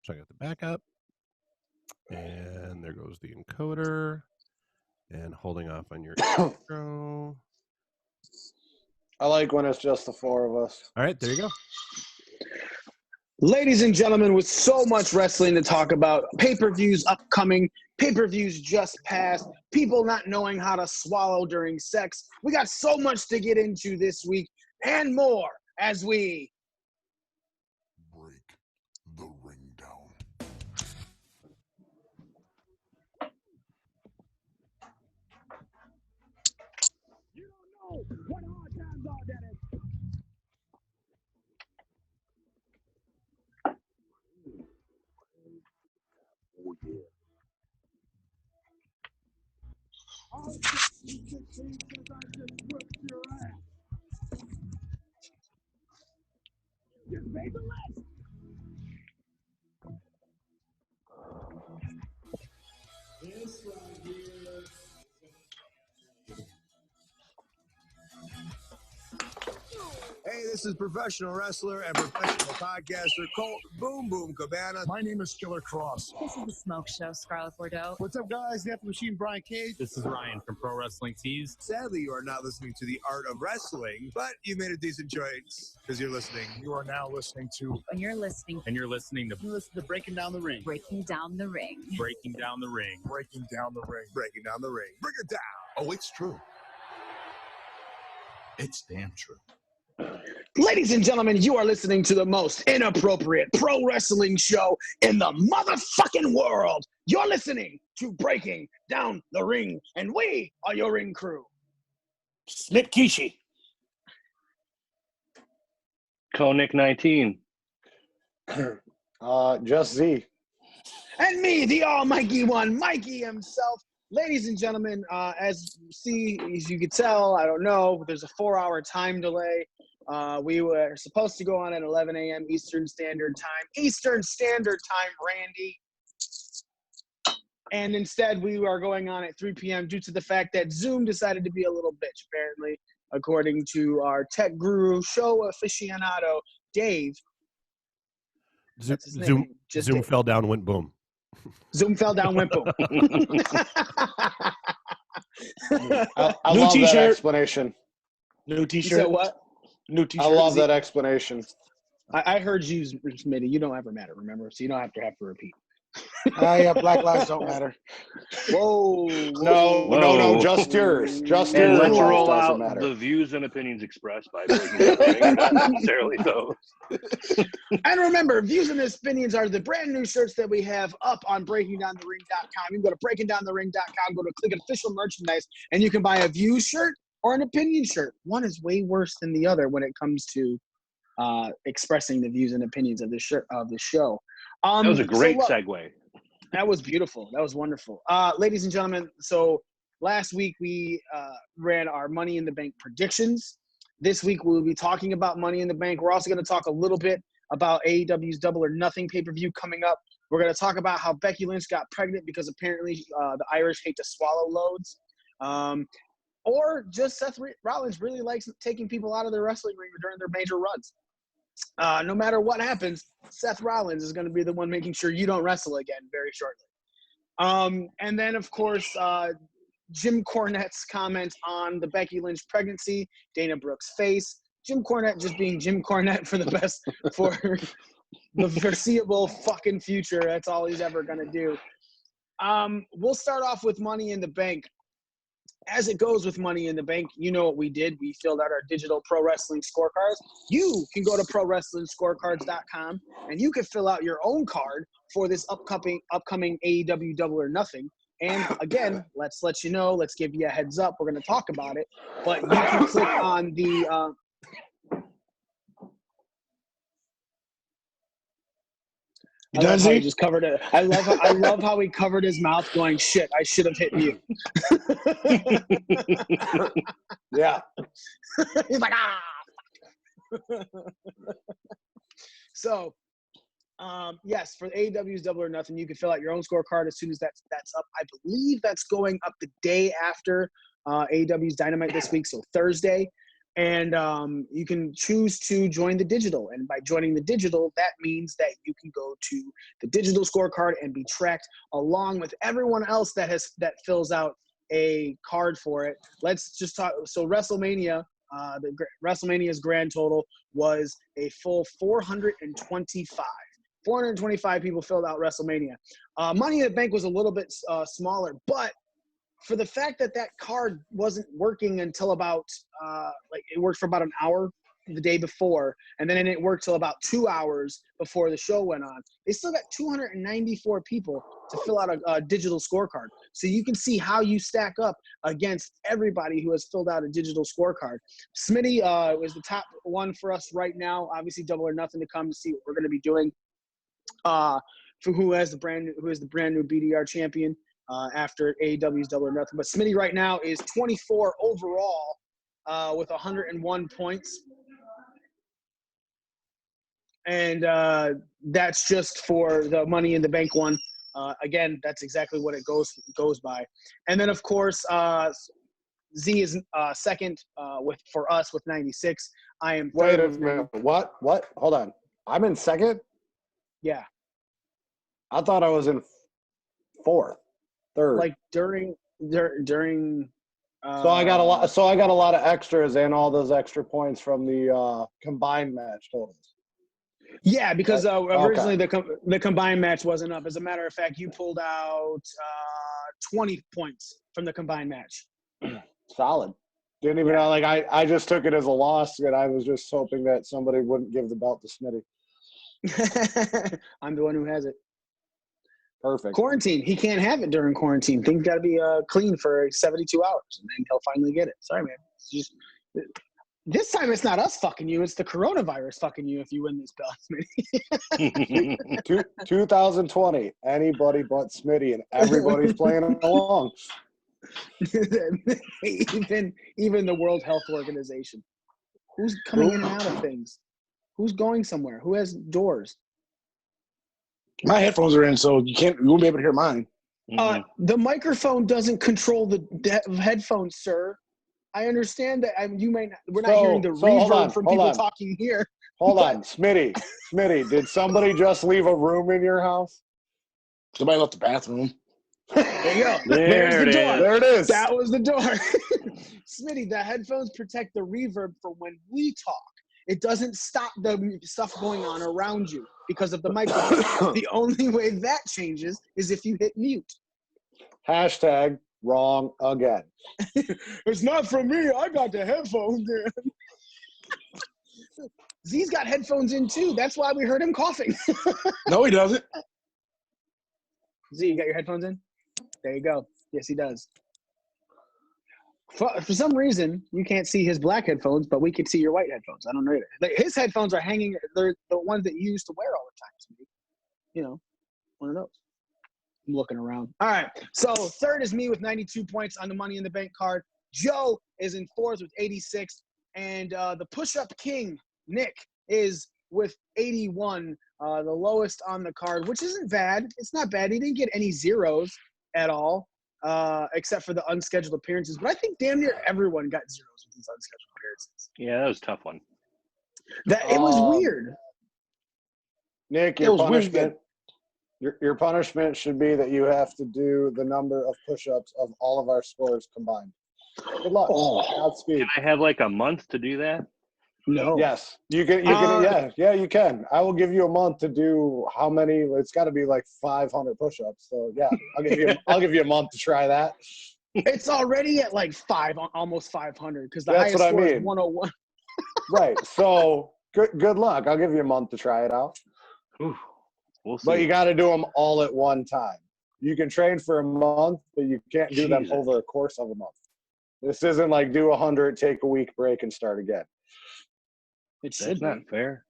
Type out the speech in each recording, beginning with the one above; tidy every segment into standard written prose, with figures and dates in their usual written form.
So I got the backup. And there goes the encoder. And holding off on your intro. I like when it's just the four of us. All right, there you go. Ladies and gentlemen, with so much wrestling to talk about, pay-per-views upcoming, pay-per-views just passed, people not knowing how to swallow during sex. We got so much to get into this week and more as we break the ring down. You don't know what hard times are, Dennis. Oh, yeah. All 16 says I just whipped your ass. You just made the list. This right here. Hey, this is professional wrestler and professional podcaster Colt Boom Boom Cabana. My name is Killer Cross. This is the Smoke Show, Scarlett Bordeaux. What's up, guys? The Machine, Brian Cage. This is Ryan from Pro Wrestling Tees. Sadly, you are not listening to the art of wrestling, but you made a decent choice because you're listening. You are now listening to. And you're listening You listen to Breaking Down the Ring. Breaking Down the Ring. Breaking Down the Ring. Breaking Down the Ring. Breaking Down the Ring. Bring it down. Oh, it's true. It's damn true. Ladies and gentlemen, you are listening to the most inappropriate pro wrestling show in the motherfucking world. You're listening to Breaking Down the Ring, and we are your ring crew. Snip Kishi. Koenig 19. Just Z. And me, the almighty one, Mikey himself. Ladies and gentlemen, as you can tell, I don't know, there's a 4-hour time delay. We were supposed to go on at 11 a.m. Eastern Standard Time, Randy. And instead, we are going on at 3 p.m. due to the fact that Zoom decided to be a little bitch, apparently, according to our tech guru, show aficionado, Dave. Zoom fell down, went boom. Zoom fell down, went boom. I New love t-shirt. that explanation. New t-shirt. You said what? New t-shirt. I love that explanation. I heard you, Smitty. You don't ever matter, remember? So you don't have to repeat. Yeah, Black Lives don't matter. Whoa. No, just yours. Just And yours. let's roll Doesn't out matter. the views and opinions expressed by Breaking Down the Ring, not necessarily those. And remember, views and opinions are the brand new shirts that we have up on breakingdownthering.com. You can go to breakingdownthering.com, go to click official merchandise, and you can buy a views shirt or an opinion shirt. One is way worse than the other when it comes to expressing the views and opinions of this show. That was a great segue. That was beautiful. That was wonderful. Ladies and gentlemen, so last week we ran our Money in the Bank predictions. This week we'll be talking about Money in the Bank. We're also going to talk a little bit about AEW's Double or Nothing pay-per-view coming up. We're going to talk about how Becky Lynch got pregnant because apparently the Irish hate to swallow loads. Or just Seth Rollins really likes taking people out of their wrestling ring during their major runs. No matter what happens, Seth Rollins is going to be the one making sure you don't wrestle again very shortly. And then, of course, Jim Cornette's comment on the Becky Lynch pregnancy, Dana Brooke's face, Jim Cornette just being Jim Cornette for the foreseeable fucking future. That's all he's ever going to do. We'll start off with Money in the Bank. As it goes with Money in the Bank, you know what we did. We filled out our digital pro wrestling scorecards. You can go to prowrestlingscorecards.com and you can fill out your own card for this upcoming AEW Double or Nothing. And again, let's let you know, let's give you a heads up. We're going to talk about it, but you can click on the I love how he just covered it. I love how he covered his mouth going, shit, I should have hit you. Yeah. He's like, So, yes, for AEW's Double or Nothing, you can fill out your own scorecard as soon as that's up. I believe that's going up the day after AEW's Dynamite this week, so Thursday. And you can choose to join the digital. And by joining the digital, that means that you can go to the digital scorecard and be tracked along with everyone else that fills out a card for it. Let's just talk. So WrestleMania, WrestleMania's grand total was a full 425. 425 people filled out WrestleMania. Money in the Bank was a little bit smaller, but for the fact that card wasn't working until about it worked for about an hour the day before, and then it worked till about 2 hours before the show went on. They still got 294 people to fill out a digital scorecard. So you can see how you stack up against everybody who has filled out a digital scorecard. Smitty was the top one for us right now. Obviously, Double or Nothing to come to see what we're going to be doing. For who is the brand new BDR champion after AEW's Double or Nothing. But Smitty right now is 24 overall with 101 points. And that's just for the Money in the Bank one. Again, that's exactly what it goes by. And then, of course, Z is second for us with 96. I am third. Wait a minute. What? Hold on. I'm in second? Yeah. I thought I was in third. Like during So I got a lot. So I got a lot of extras and all those extra points from the combined match totals. Yeah, because originally the combined match wasn't up. As a matter of fact, you pulled out 20 points from the combined match. Solid. Didn't even know. Like I just took it as a loss, and I was just hoping that somebody wouldn't give the belt to Smitty. I'm the one who has it. Perfect. Quarantine. He can't have it during quarantine. Things got to be clean for 72 hours, and then he'll finally get it. Sorry, man. It's just this time it's not us fucking you. It's the coronavirus fucking you if you win this belt. 2020. Anybody but Smitty, and everybody's playing along. even the World Health Organization. Who's coming in and out of things? Who's going somewhere? Who has doors? My headphones are in, so you won't be able to hear mine. The microphone doesn't control the headphones, sir. I understand that we're not hearing the reverb from people talking here. Hold on, Smitty, did somebody just leave a room in your house? Somebody left the bathroom. There you go. There's the door. There it is. That was the door. Smitty, the headphones protect the reverb for when we talk. It doesn't stop the stuff going on around you because of the microphone. The only way that changes is if you hit mute. Hashtag wrong again. It's not from me. I got the headphones in. Z's got headphones in too. That's why we heard him coughing. No, he doesn't. Z, you got your headphones in? There you go. Yes, he does. For some reason, you can't see his black headphones, but we can see your white headphones. I don't know either. His headphones are hanging. They're the ones that you used to wear all the time. You know, one of those. I'm looking around. All right. So third is me with 92 points on the Money in the Bank card. Joe is in fourth with 86. And the push-up king, Nick, is with 81, the lowest on the card, which isn't bad. It's not bad. He didn't get any zeros at all. Except for the unscheduled appearances. But I think damn near everyone got zeros with these unscheduled appearances. Yeah, that was a tough one. It was weird. Nick, your punishment, your punishment should be that you have to do the number of push-ups of all of our scores combined. Good luck. Godspeed. Can I have like a month to do that? No. Yes, you can. Yeah, you can. I will give you a month to do how many? It's got to be like 500 push-ups. So yeah, I'll give you a month to try that. It's already at like almost 500 because the highest score is 101. Right. So good luck. I'll give you a month to try it out. Ooh, we'll see. But you got to do them all at one time. You can train for a month, but you can't do them over a course of a month. This isn't like do 100, take a week break, and start again. That's not fair.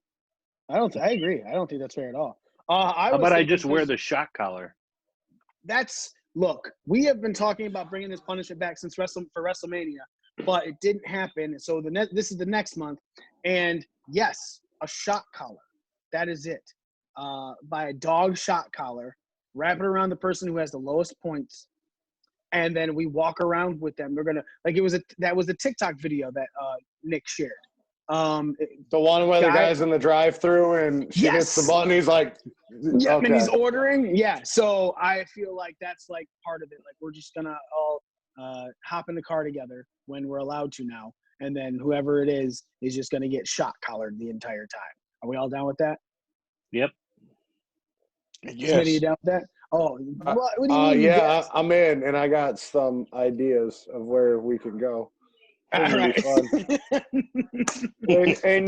I agree. I don't think that's fair at all. How about I just wear the shock collar? Look, we have been talking about bringing this punishment back since for WrestleMania, but it didn't happen. So this is the next month. And yes, a shock collar. That is it. By a dog shock collar. Wrap it around the person who has the lowest points. and then we walk around with them. We're gonna that was a TikTok video that Nick shared. The one where the guy's in the drive-through and she hits the button. He's like, yeah, okay. and he's ordering. Yeah, so I feel like that's like part of it. Like we're just gonna all hop in the car together when we're allowed to now, and then whoever it is just gonna get shot collared the entire time. Are we all down with that? Yep. Yes. Smitty, you down with that? Oh, what do you mean? Yeah, I'm in, and I got some ideas of where we can go. All right. Hey,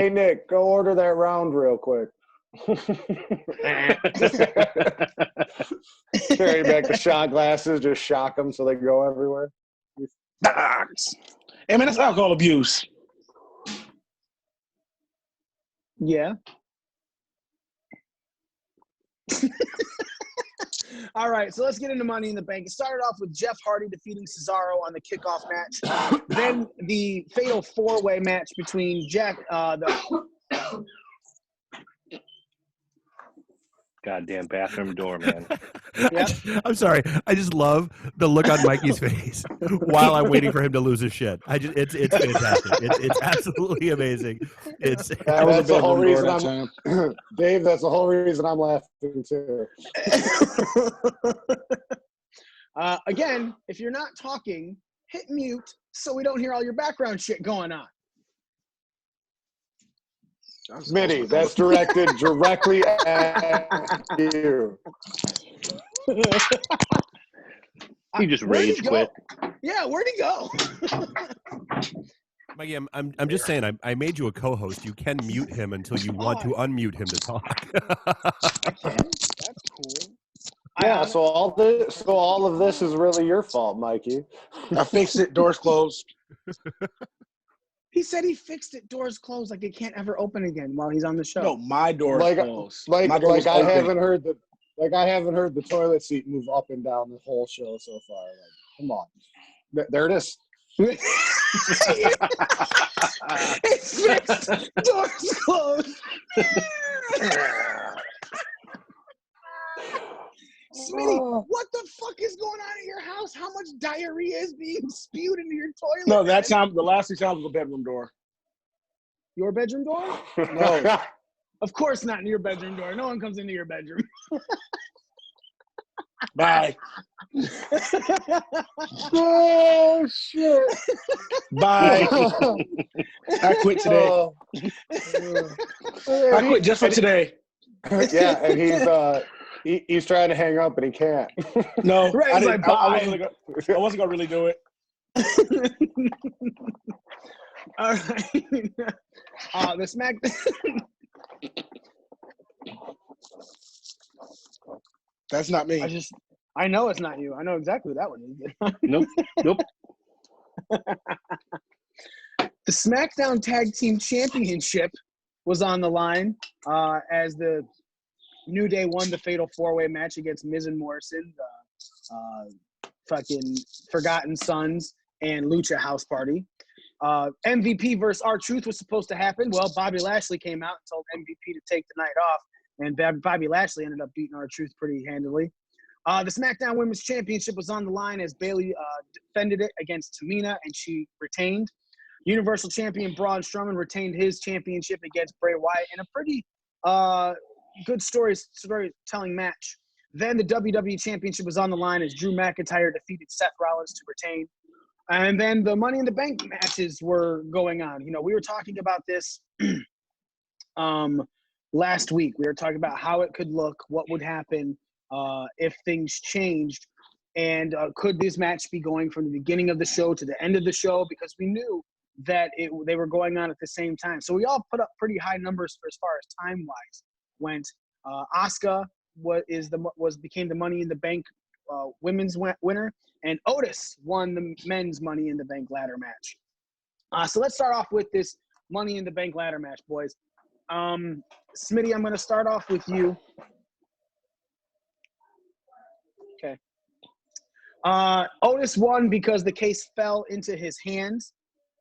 Nick, go order that round real quick. Carry back the shot glasses, just shock them so they go everywhere. Hey, man, that's alcohol abuse. Yeah. All right, so let's get into Money in the Bank. It started off with Jeff Hardy defeating Cesaro on the kickoff match. Then the fatal four-way match between Goddamn bathroom door, man. Yeah. I'm sorry. I just love the look on Mikey's face while I'm waiting for him to lose his shit. It's fantastic. It's absolutely amazing. That's the whole reason Dave, that's the whole reason I'm laughing too. Again, if you're not talking, hit mute so we don't hear all your background shit going on. Smitty, that's directed directly at you. He just rage quit. Yeah, where'd he go? Mikey, I'm just saying. I made you a co-host. You can mute him until you want to unmute him to talk. I can. That's cool. Yeah. So all of this is really your fault, Mikey. I fixed it. Doors closed. He said he fixed it. Doors closed, like it can't ever open again while he's on the show. No, my door's closed. Like I open. haven't heard the toilet seat move up and down the whole show so far. Like, come on, there it is. It's fixed. Doors closed. Smitty, what the fuck is going on at your house? How much diarrhea is being spewed into your toilet? No, that time, the last 2 times was the bedroom door. Your bedroom door? No. Of course not in your bedroom door. No one comes into your bedroom. Bye. Oh, shit. Bye. I quit today. I quit just for today. Yeah, and he's trying to hang up, and he can't. No, Right, I wasn't gonna really do it. All right. The Smack. That's not me. I know it's not you. I know exactly what that one is. Nope. The SmackDown Tag Team Championship was on the line as the New Day won the fatal four-way match against Miz and Morrison, the fucking Forgotten Sons, and Lucha House Party. MVP versus R-Truth was supposed to happen. Well, Bobby Lashley came out and told MVP to take the night off, and Bobby Lashley ended up beating R-Truth pretty handily. The SmackDown Women's Championship was on the line as Bayley defended it against Tamina, and she retained. Universal Champion Braun Strowman retained his championship against Bray Wyatt in a pretty good storytelling match. Then the WWE Championship was on the line as Drew McIntyre defeated Seth Rollins to retain. And then the Money in the Bank matches were going on. You know, we were talking about this last week. We were talking about how it could look, what would happen if things changed, and could this match be going from the beginning of the show to the end of the show, because we knew that they were going on at the same time. So we all put up pretty high numbers for as far as time-wise went. Asuka became the Money in the Bank women's winner, and Otis won the men's Money in the Bank ladder match. So let's start off with this Money in the Bank ladder match, boys. Smitty, I'm going to start off with you. Okay. Otis won because the case fell into his hands.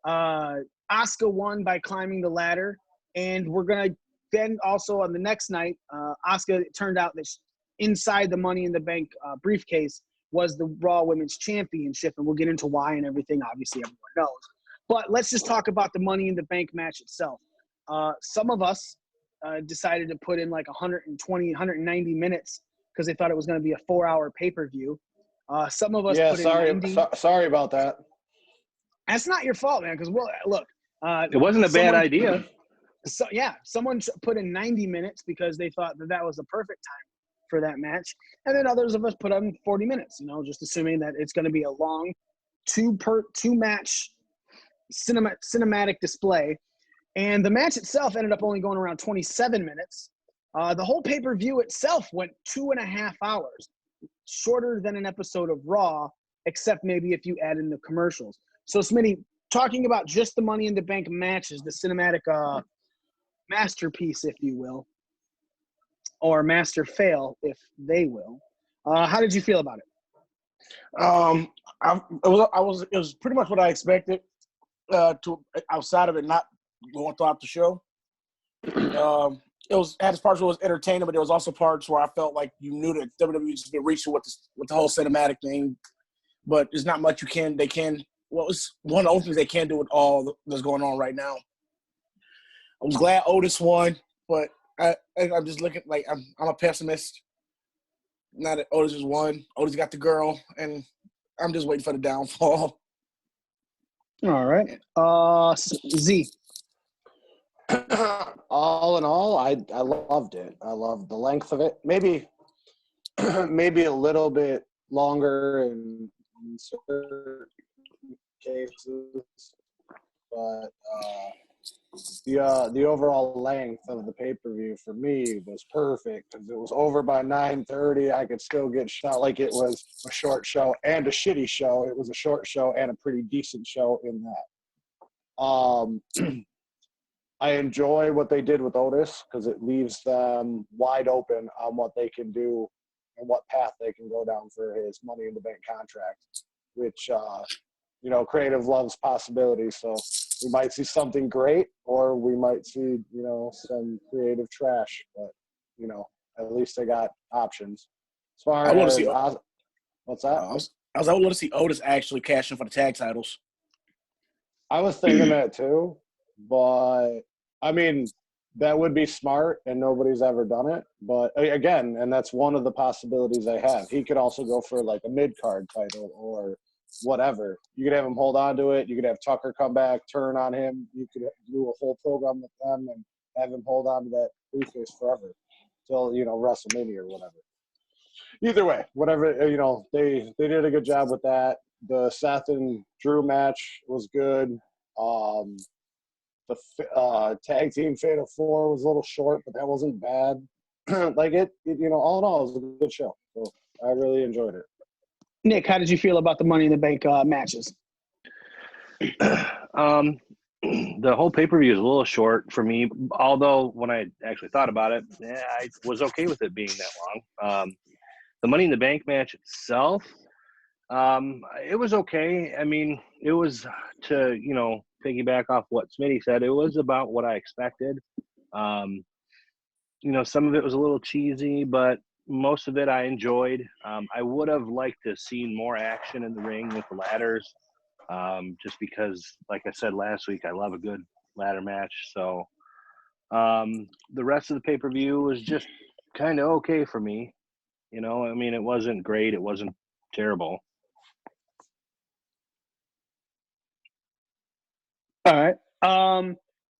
Asuka won by climbing the ladder, and we're going to then also on the next night, Asuka, it turned out that inside the Money in the Bank briefcase was the Raw Women's Championship, and we'll get into why and everything. Obviously, everyone knows. But let's just talk about the Money in the Bank match itself. Some of us decided to put in like 120, 190 minutes because they thought it was going to be a 4-hour pay-per-view. Some of us put in 90. Sorry about that. That's not your fault, man, because, well, look. It wasn't a bad idea. So, yeah, someone put in 90 minutes because they thought that was the perfect time for that match. And then others of us put on 40 minutes, just assuming that it's going to be a long two-match cinematic display. And the match itself ended up only going around 27 minutes. The whole pay-per-view itself went 2.5 hours, shorter than an episode of Raw, except maybe if you add in the commercials. So, Smitty, talking about just the Money in the Bank matches, the cinematic masterpiece, if you will, or master fail, if they will. How did you feel about it? It was pretty much what I expected. Outside of it not going throughout the show, it was had its parts where it was entertaining, but there was also parts where I felt like you knew that WWE just been reaching with the whole cinematic thing. But there's not much they can. Well, it's one of the only things they can do with all that's going on right now. I was glad Otis won, but I'm just looking like I'm a pessimist. Now that Otis has won, Otis got the girl, and I'm just waiting for the downfall. All right. Z. All in all, I loved it. I loved the length of it. Maybe a little bit longer in certain cases, but the overall length of the pay-per-view for me was perfect because it was over by 9:30. I could still get shot like it was a short show and a shitty show. It was a short show and a pretty decent show in that. I enjoy what they did with Otis because it leaves them wide open on what they can do and what path they can go down for his Money in the Bank contract, which creative loves possibilities. So we might see something great, or we might see, some creative trash. But, at least they got options. As far I want to as see. what's that? I want to see Otis actually cash in for the tag titles. I was thinking that too, but I mean, that would be smart, and nobody's ever done it. But again, and that's one of the possibilities they have. He could also go for like a mid-card title or whatever. You could have him hold on to it. You could have Tucker come back, turn on him. You could do a whole program with them and have him hold on to that briefcase forever till, WrestleMania or whatever. Either way, whatever, they did a good job with that. The Seth and Drew match was good. The tag team Fatal 4 was a little short, but that wasn't bad. All in all, it was a good show. So I really enjoyed it. Nick, how did you feel about the Money in the Bank matches? The whole pay-per-view is a little short for me, although when I actually thought about it, I was okay with it being that long. The Money in the Bank match itself, it was okay. I mean, it was to, piggyback off what Smitty said, it was about what I expected. Some of it was a little cheesy, but most of it I enjoyed. I would have liked to have seen more action in the ring with the ladders, just because, like I said last week, I love a good ladder match. So the rest of the pay-per-view was just kind of okay for me. It wasn't great. It wasn't terrible. All right.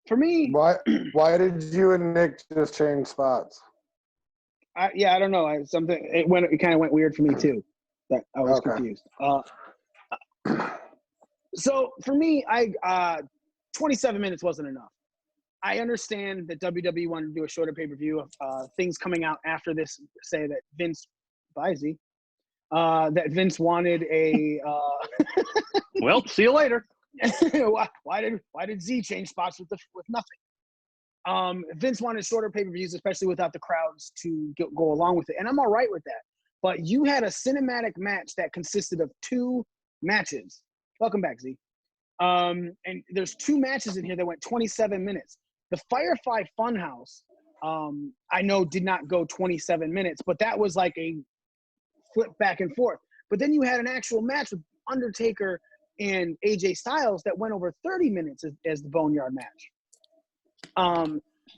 For me, why did you and Nick just change spots? I don't know. It kind of went weird for me too. That I was confused. So for me, 27 minutes wasn't enough. I understand that WWE wanted to do a shorter pay-per-view of things coming out after this. Say that Vince, that Vince wanted a. Well, see you later. Why did Z change spots with nothing? Vince wanted shorter pay-per-views, especially without the crowds to go along with it, and I'm all right with that. But you had a cinematic match that consisted of 2 matches. Welcome back, Z. And there's 2 matches in here that went 27 minutes. The Firefly Funhouse, I know did not go 27 minutes, but that was like a flip back and forth. But then you had an actual match with Undertaker and AJ Styles that went over 30 minutes as the Boneyard match.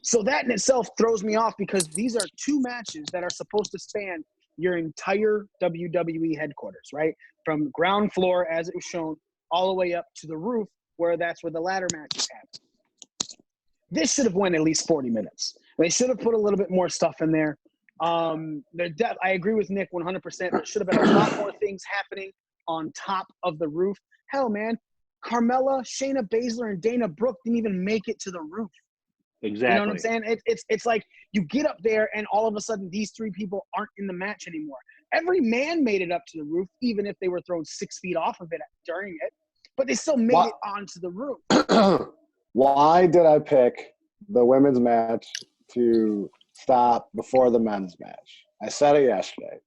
So that in itself throws me off because these are two matches that are supposed to span your entire WWE headquarters, right? From ground floor, as it was shown, all the way up to the roof, that's where the ladder matches happen. This should have went at least 40 minutes. They should have put a little bit more stuff in there. I agree with Nick 100%. There should have been a lot more things happening on top of the roof. Hell, man, Carmella, Shayna Baszler, and Dana Brooke didn't even make it to the roof. Exactly. You know what I'm saying? It's like you get up there and all of a sudden these three people aren't in the match anymore. Every man made it up to the roof, even if they were thrown 6 feet off of it during it, but they still made it onto the roof. Why did I pick the women's match to stop before the men's match? I said it yesterday.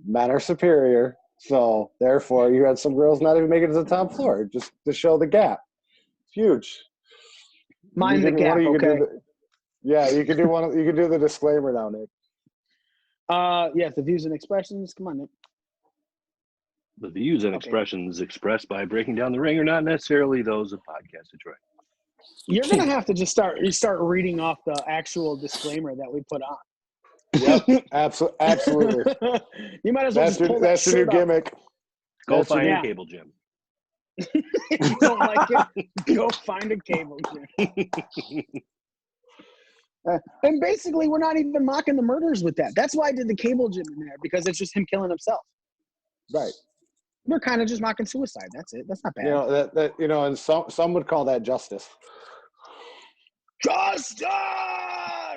Men are superior, so therefore you had some girls not even make it to the top floor just to show the gap. It's huge. Mind the gap, okay? You can do one. You can do the disclaimer now, Nick. Yes, the views and expressions. Come on, Nick. The views and expressions expressed by Breaking Down the Ring are not necessarily those of Podcast Detroit. You're gonna have to just start reading off the actual disclaimer that we put on. Yep, absolutely. You might as well just pull that that's your new gimmick. Go find a cable gym. If you don't like it, go find a cable gym. And basically, we're not even mocking the murders with that. That's why I did the cable gym in there, because it's just him killing himself. Right. We're kind of just mocking suicide. That's it. That's not bad. And some would call that justice. Justice!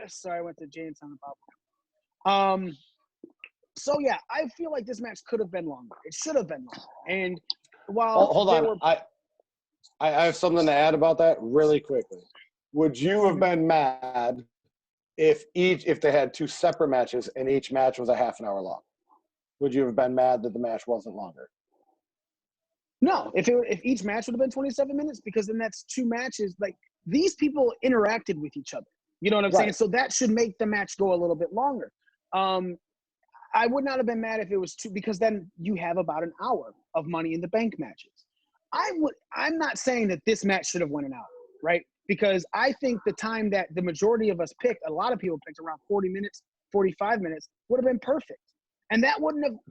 Sorry, I went to James on the Bible. So yeah, I feel like this match could have been longer. It should have been longer. And while hold on, I have something to add about that really quickly. Would you have been mad if they had two separate matches and each match was a half an hour long? Would you have been mad that the match wasn't longer? No, if each match would have been 27 minutes, because then that's two matches. Like, these people interacted with each other. You know what I'm saying? So that should make the match go a little bit longer. I would not have been mad if it was two, because then you have about an hour of Money in the Bank matches. I'm not saying that this match should have went an hour, right? Because I think the time that the majority of us picked, a lot of people picked around 40 minutes, 45 minutes, would have been perfect. And that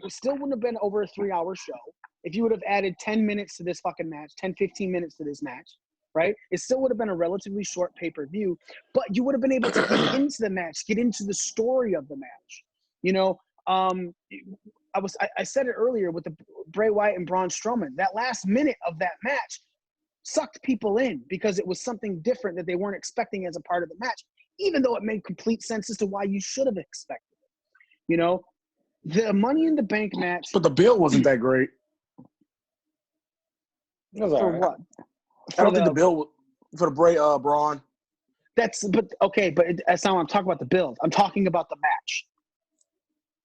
still wouldn't have been over a 3-hour show if you would have added 10 minutes to this fucking match, 10, 15 minutes to this match, right? It still would have been a relatively short pay-per-view, but you would have been able to get into the match, get into the story of the match. You know, I said it earlier with the Bray Wyatt and Braun Strowman. That last minute of that match sucked people in because it was something different that they weren't expecting as a part of the match, even though it made complete sense as to why you should have expected it. You know, the Money in the Bank match. But the build wasn't that great. For what? I don't think the build for the Braun. That's not what I'm talking about. The build. I'm talking about the match.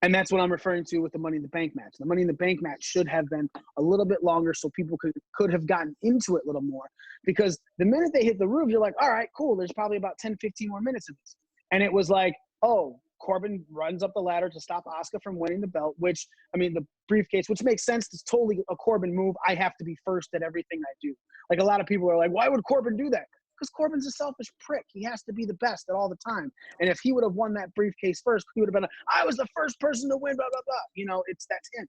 And that's what I'm referring to with the Money in the Bank match. The Money in the Bank match should have been a little bit longer so people could have gotten into it a little more. Because the minute they hit the roof, you're like, all right, cool. There's probably about 10, 15 more minutes of this. And it was like, oh, Corbin runs up the ladder to stop Asuka from winning the belt, the briefcase, which makes sense. It's totally a Corbin move. I have to be first at everything I do. Like, a lot of people are like, why would Corbin do that? Because Corbin's a selfish prick. He has to be the best at all the time. And if he would have won that briefcase first, he would have been I was the first person to win, blah, blah, blah. You know, that's him.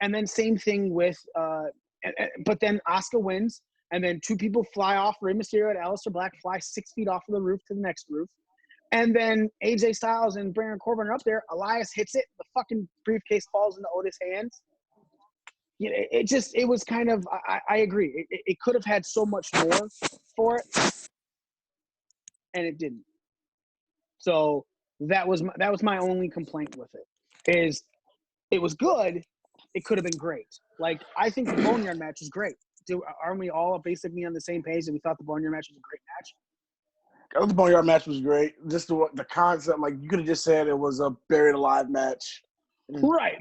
And then same thing with but then Asuka wins, and then two people fly off. Rey Mysterio and Aleister Black fly 6 feet off of the roof to the next roof. And then AJ Styles and Baron Corbin are up there. Elias hits it. The fucking briefcase falls into Otis' hands. You know, it was kind of, I agree. It could have had so much more for it, and it didn't. So that was my only complaint with it. Is it was good. It could have been great. Like, I think the Boneyard match is great. Aren't we all basically on the same page that we thought the Boneyard match was a great match? The Boneyard match was great. Just the concept, like, you could have just said it was a buried alive match. Right,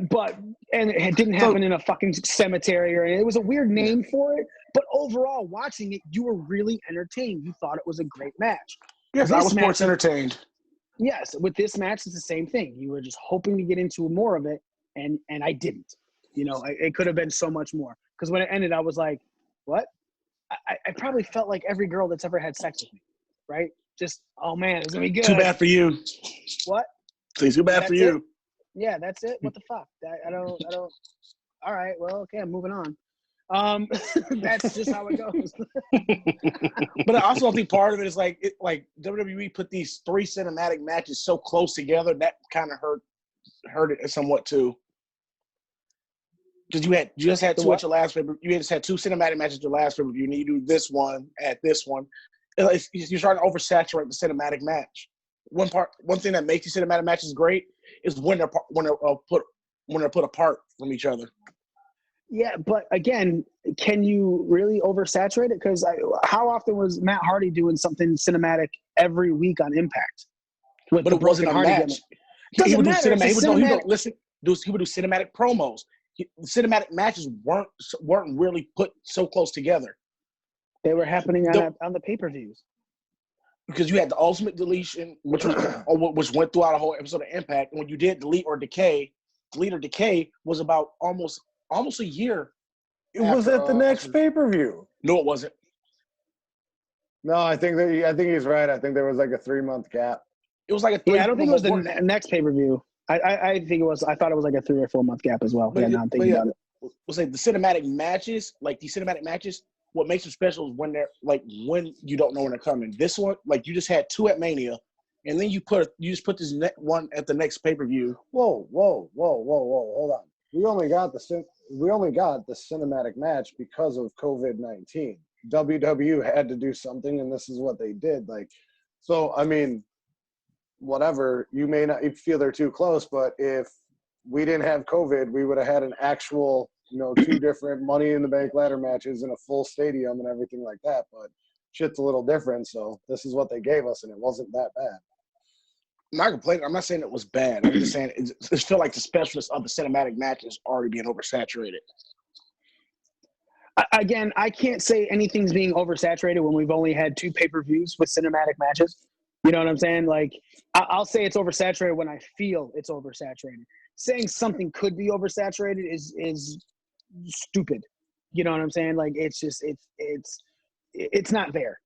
and it didn't happen in a fucking cemetery, or it was a weird name for it. But overall, watching it, you were really entertained. You thought it was a great match. Yes, I was sports entertained. Yes, with this match, it's the same thing. You were just hoping to get into more of it, and I didn't. You know, it could have been so much more. Because when it ended, I was like, what? I probably felt like every girl that's ever had sex with me, right? Just, oh man, it's gonna be good. Too bad for you. What? Too bad for you. Yeah, that's it. What the fuck? I don't. All right, well, okay, I'm moving on. That's just how it goes. But I also think part of it is like WWE put these 3 cinematic matches so close together that kind of hurt it somewhat too. Because you just had 2 at your last pay-per-view. You just had 2 cinematic matches at your last pay-per-view, and you do this one at this one. You're starting to oversaturate the cinematic match. One thing that makes these cinematic matches great is when they're put apart from each other. Yeah, but again, can you really oversaturate it? Because how often was Matt Hardy doing something cinematic every week on Impact? But it wasn't a match. He would do cinematic promos. Cinematic matches weren't really put so close together. They were happening on the pay-per-views. Because you had the Ultimate Deletion, which went throughout a whole episode of Impact. And when you did Delete or Decay was about almost a year. It was at the next pay-per-view. No, it wasn't. No, I think he's right. I think there was like a 3-month gap. It was like a 3. Yeah, I don't think it was the next pay-per-view. I think it was. I thought it was like a 3 or 4 month gap as well. But, now I'm thinking about it. We'll say the cinematic matches, what makes them special is when they're like when you don't know when they're coming. This one, like you just had 2 at Mania, and then you just put this one at the next pay-per-view. Whoa! Hold on. We only got the cinematic match because of COVID-19. WWE had to do something, and this is what they did. Like, so I mean, whatever. You may not feel they're too close, but if we didn't have COVID, we would have had an actual, 2 different Money in the Bank ladder matches in a full stadium and everything like that. But shit's a little different, so this is what they gave us, and it wasn't that bad. I'm not complaining. I'm not saying it was bad. I'm just saying it feel like the specialness of the cinematic match is already being oversaturated. Again, I can't say anything's being oversaturated when we've only had 2 pay-per-views with cinematic matches. You know what I'm saying? Like, I'll say it's oversaturated when I feel it's oversaturated. Saying something could be oversaturated is stupid. You know what I'm saying? Like, it's just it's not there.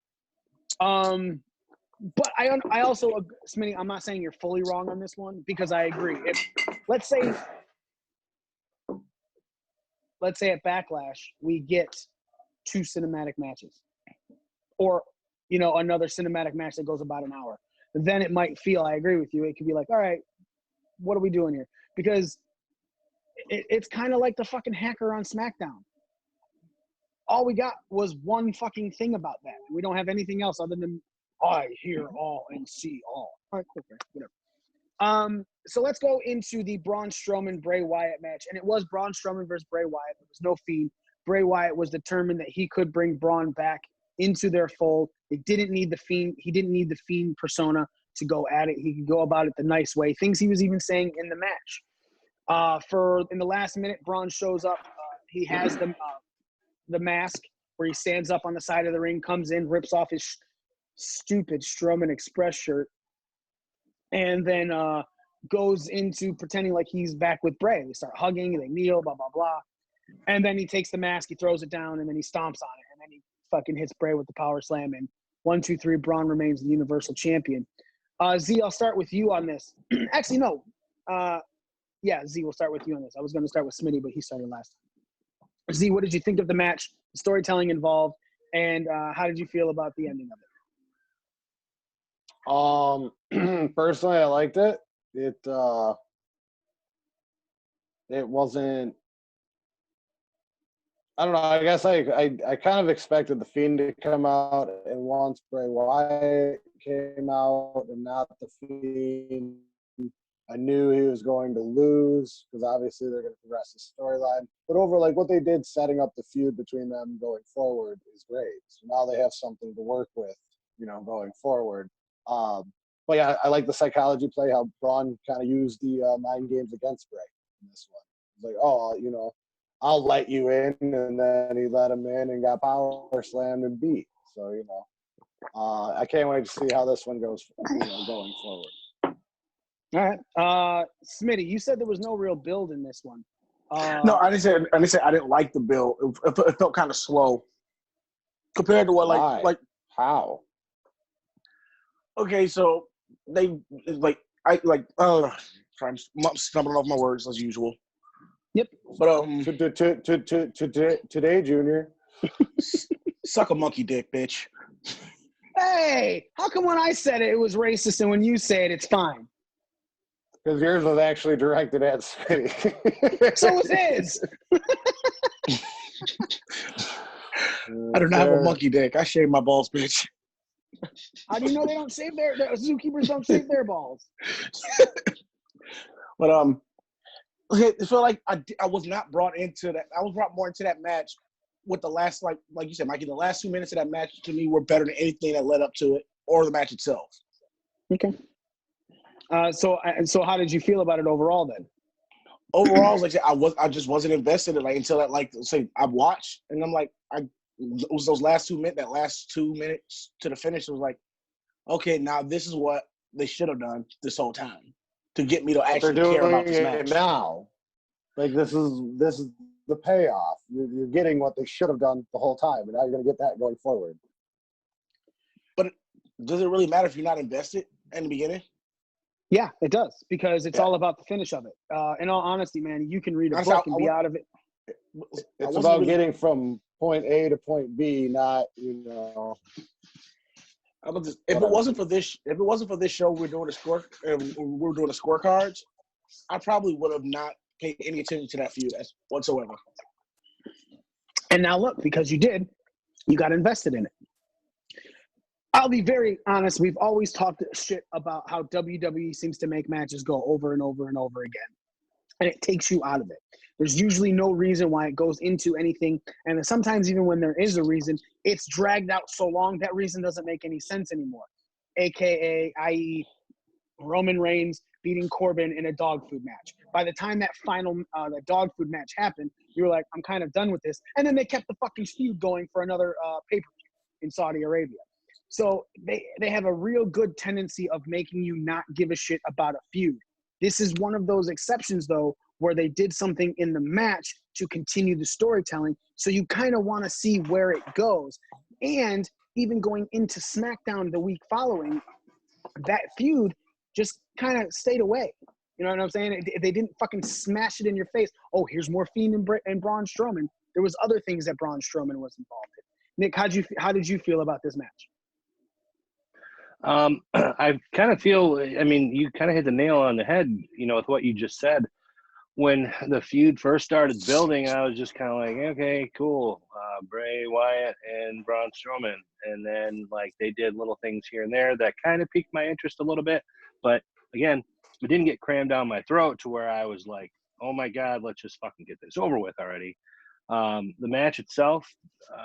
But I also, Smitty, I'm not saying you're fully wrong on this one because I agree. Let's say at Backlash we get 2 cinematic matches, or another cinematic match that goes about an hour. Then it might feel. I agree with you. It could be like, all right, what are we doing here? Because it's kind of like the fucking hacker on SmackDown. All we got was one fucking thing about that. We don't have anything else other than I hear all and see all. All right, cool, whatever. So let's go into the Braun Strowman Bray Wyatt match, and it was Braun Strowman versus Bray Wyatt. There was no Fiend. Bray Wyatt was determined that he could bring Braun back into their fold. They didn't need the Fiend. He didn't need the Fiend persona to go at it. He could go about it the nice way. Things he was even saying in the match. In the last minute, Braun shows up. He has the mask where he stands up on the side of the ring, comes in, rips off his stupid Strowman Express shirt, and then goes into pretending like he's back with Bray. They start hugging, they kneel, blah, blah, blah. And then he takes the mask, he throws it down, and then he stomps on it. And then he fucking hits Bray with the power slam. And 1, 2, 3, Braun remains the Universal Champion. Z, I'll start with you on this. Actually, no. Yeah, Z, we'll start with you on this. I was going to start with Smitty, but he started last time. Z, what did you think of the match, the storytelling involved, and how did you feel about the ending of it? Personally, I liked it. It wasn't. I don't know. I guess I kind of expected the Fiend to come out, and once Bray Wyatt came out and not the Fiend, I knew he was going to lose because obviously they're going to progress the storyline. But over what they did setting up the feud between them going forward is great. So now they have something to work with, going forward. But yeah, I like the psychology play, how Braun kind of used the mind games against Bray in this one. It's like, I'll let you in, and then he let him in and got power slammed and beat. So, I can't wait to see how this one goes, going forward. All right. Smitty, you said there was no real build in this one. No, I didn't say I didn't like the build. It felt kind of slow compared to what Why? like How? okay, so they trying stumbling off my words as usual. Yep. But Today, Junior. suck a monkey dick, bitch. Hey, how come when I said it, it was racist, and when you say it, it's fine? Because yours was actually directed at Smitty. So was his. I do not have a monkey dick. I shave my balls, bitch. How do you know they don't shave the zookeepers don't shave their balls? But I feel like I was not brought into that. I was brought more into that match with the last, like you said, Mikey, the last 2 minutes of that match to me were better than anything that led up to it or the match itself. Okay. So how did you feel about it overall then? Overall, like I just wasn't invested in it until that I watched and I'm like it was those last 2 minutes. That last 2 minutes to the finish, it was like, okay, now this is what they should have done this whole time to get me to actually care about this match. Now, like this is the payoff. You're getting what they should have done the whole time, and now you're going to get that going forward. But does it really matter if you're not invested in the beginning? Yeah, it does, because it's all about the finish of it. In all honesty, man, you can read a Honestly, book and be out of it. It's about getting from point A to point B, not if it wasn't for this show, we're doing the scorecards, I probably would have not paid any attention to that feud whatsoever. And now look, because you did, you got invested in it. I'll be very honest. We've always talked shit about how WWE seems to make matches go over and over and over again. And it takes you out of it. There's usually no reason why it goes into anything. And sometimes even when there is a reason, it's dragged out so long that reason doesn't make any sense anymore. AKA, i.e., Roman Reigns beating Corbin in a dog food match. By the time that final that dog food match happened, you were like, I'm kind of done with this. And then they kept the fucking feud going for another pay-per-view in Saudi Arabia. So they have a real good tendency of making you not give a shit about a feud. This is one of those exceptions, though, where they did something in the match to continue the storytelling. So you kind of want to see where it goes. And even going into SmackDown the week following, that feud just kind of stayed away. You know what I'm saying? They didn't fucking smash it in your face. Oh, here's more Fiend and Braun Strowman. There was other things that Braun Strowman was involved in. Nick, how did you feel about this match? I kind of feel, I mean, you kind of hit the nail on the head, with what you just said. When the feud first started building, I was just kind of like, okay, cool. Bray Wyatt and Braun Strowman. And then, they did little things here and there that kind of piqued my interest a little bit. But, again, it didn't get crammed down my throat to where I was like, oh, my God, let's just fucking get this over with already. The match itself,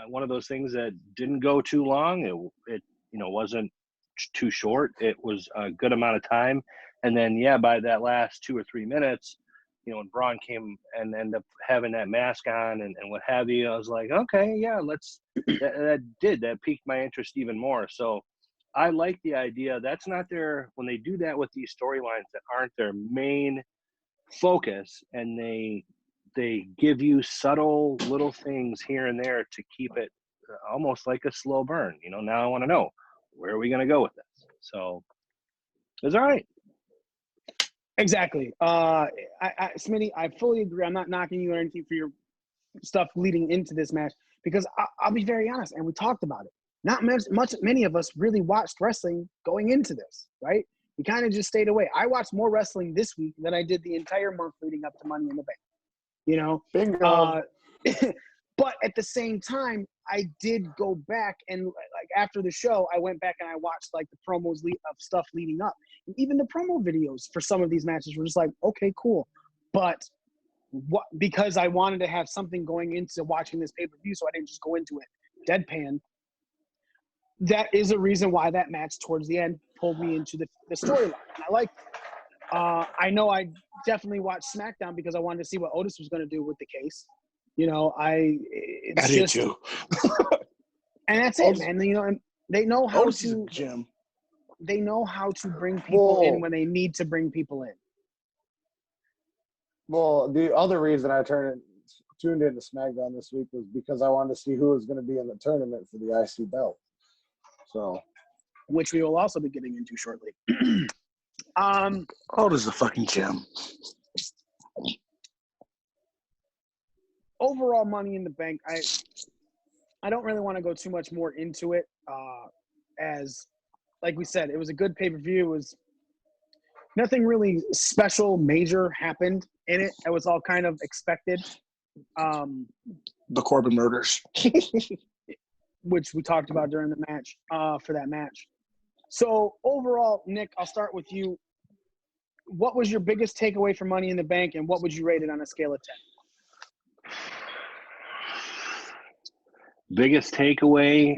one of those things that didn't go too long. It wasn't too short. It was a good amount of time. And then, by that last 2 or 3 minutes, when Braun came and ended up having that mask on and what have you, I was like, okay, yeah, that piqued my interest even more. So I like the idea. That's not when they do that with these storylines that aren't their main focus, and they give you subtle little things here and there to keep it almost like a slow burn. Now I want to know, where are we going to go with this? So it was all right. Exactly. Smitty, I fully agree. I'm not knocking you or anything for your stuff leading into this match, because I'll be very honest, and we talked about it. Not many of us really watched wrestling going into this, right? We kind of just stayed away. I watched more wrestling this week than I did the entire month leading up to Money in the Bank. Bingo. But at the same time, I did go back and after the show, I went back and I watched the promos of stuff leading up. And even the promo videos for some of these matches were just like, okay, cool. But because I wanted to have something going into watching this pay-per-view, so I didn't just go into it deadpan. That is a reason why that match towards the end pulled me into the storyline. And I liked it. I know I definitely watched SmackDown because I wanted to see what Otis was going to do with the case. I did too. And that's it, man. And they know how Otis to. Jim. They know how to bring people in when they need to bring people in. Well, the other reason I tuned into SmackDown this week was because I wanted to see who was going to be in the tournament for the IC belt. So, which we will also be getting into shortly. Otis is a fucking gem. Overall, Money in the Bank, I don't really want to go too much more into it. As like we said, it was a good pay-per-view. It was nothing really special, major happened in it. It was all kind of expected. The Corbin murders. Which we talked about during the match, for that match. So overall, Nick, I'll start with you. What was your biggest takeaway from Money in the Bank, and what would you rate it on a scale of 10? Biggest takeaway,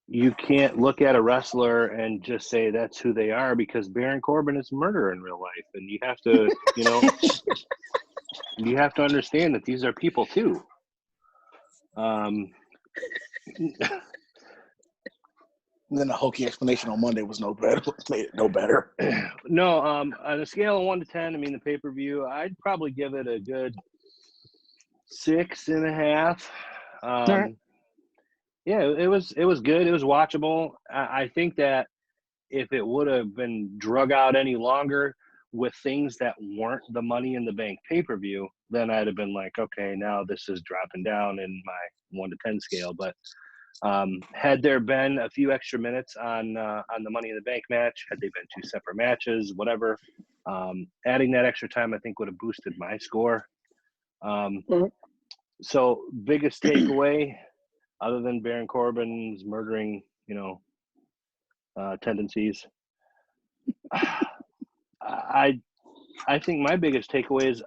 you can't look at a wrestler and just say that's who they are, because Baron Corbin is a murderer in real life, and you have to, you have to understand that these are people too. And then the hokey explanation on Monday was no better. Made it no better. No, on a scale of 1 to 10, I mean, the pay-per-view, I'd probably give it a good 6.5. Right. Yeah, it was good. It was watchable. I think that if it would have been drug out any longer with things that weren't the Money in the Bank pay-per-view, then I'd have been like, okay, now this is dropping down in my 1 to 10 scale. But had there been a few extra minutes on the Money in the Bank match, had they been 2 separate matches, whatever, adding that extra time, I think would have boosted my score. So biggest takeaway, other than Baron Corbin's murdering, tendencies, I think my biggest takeaway is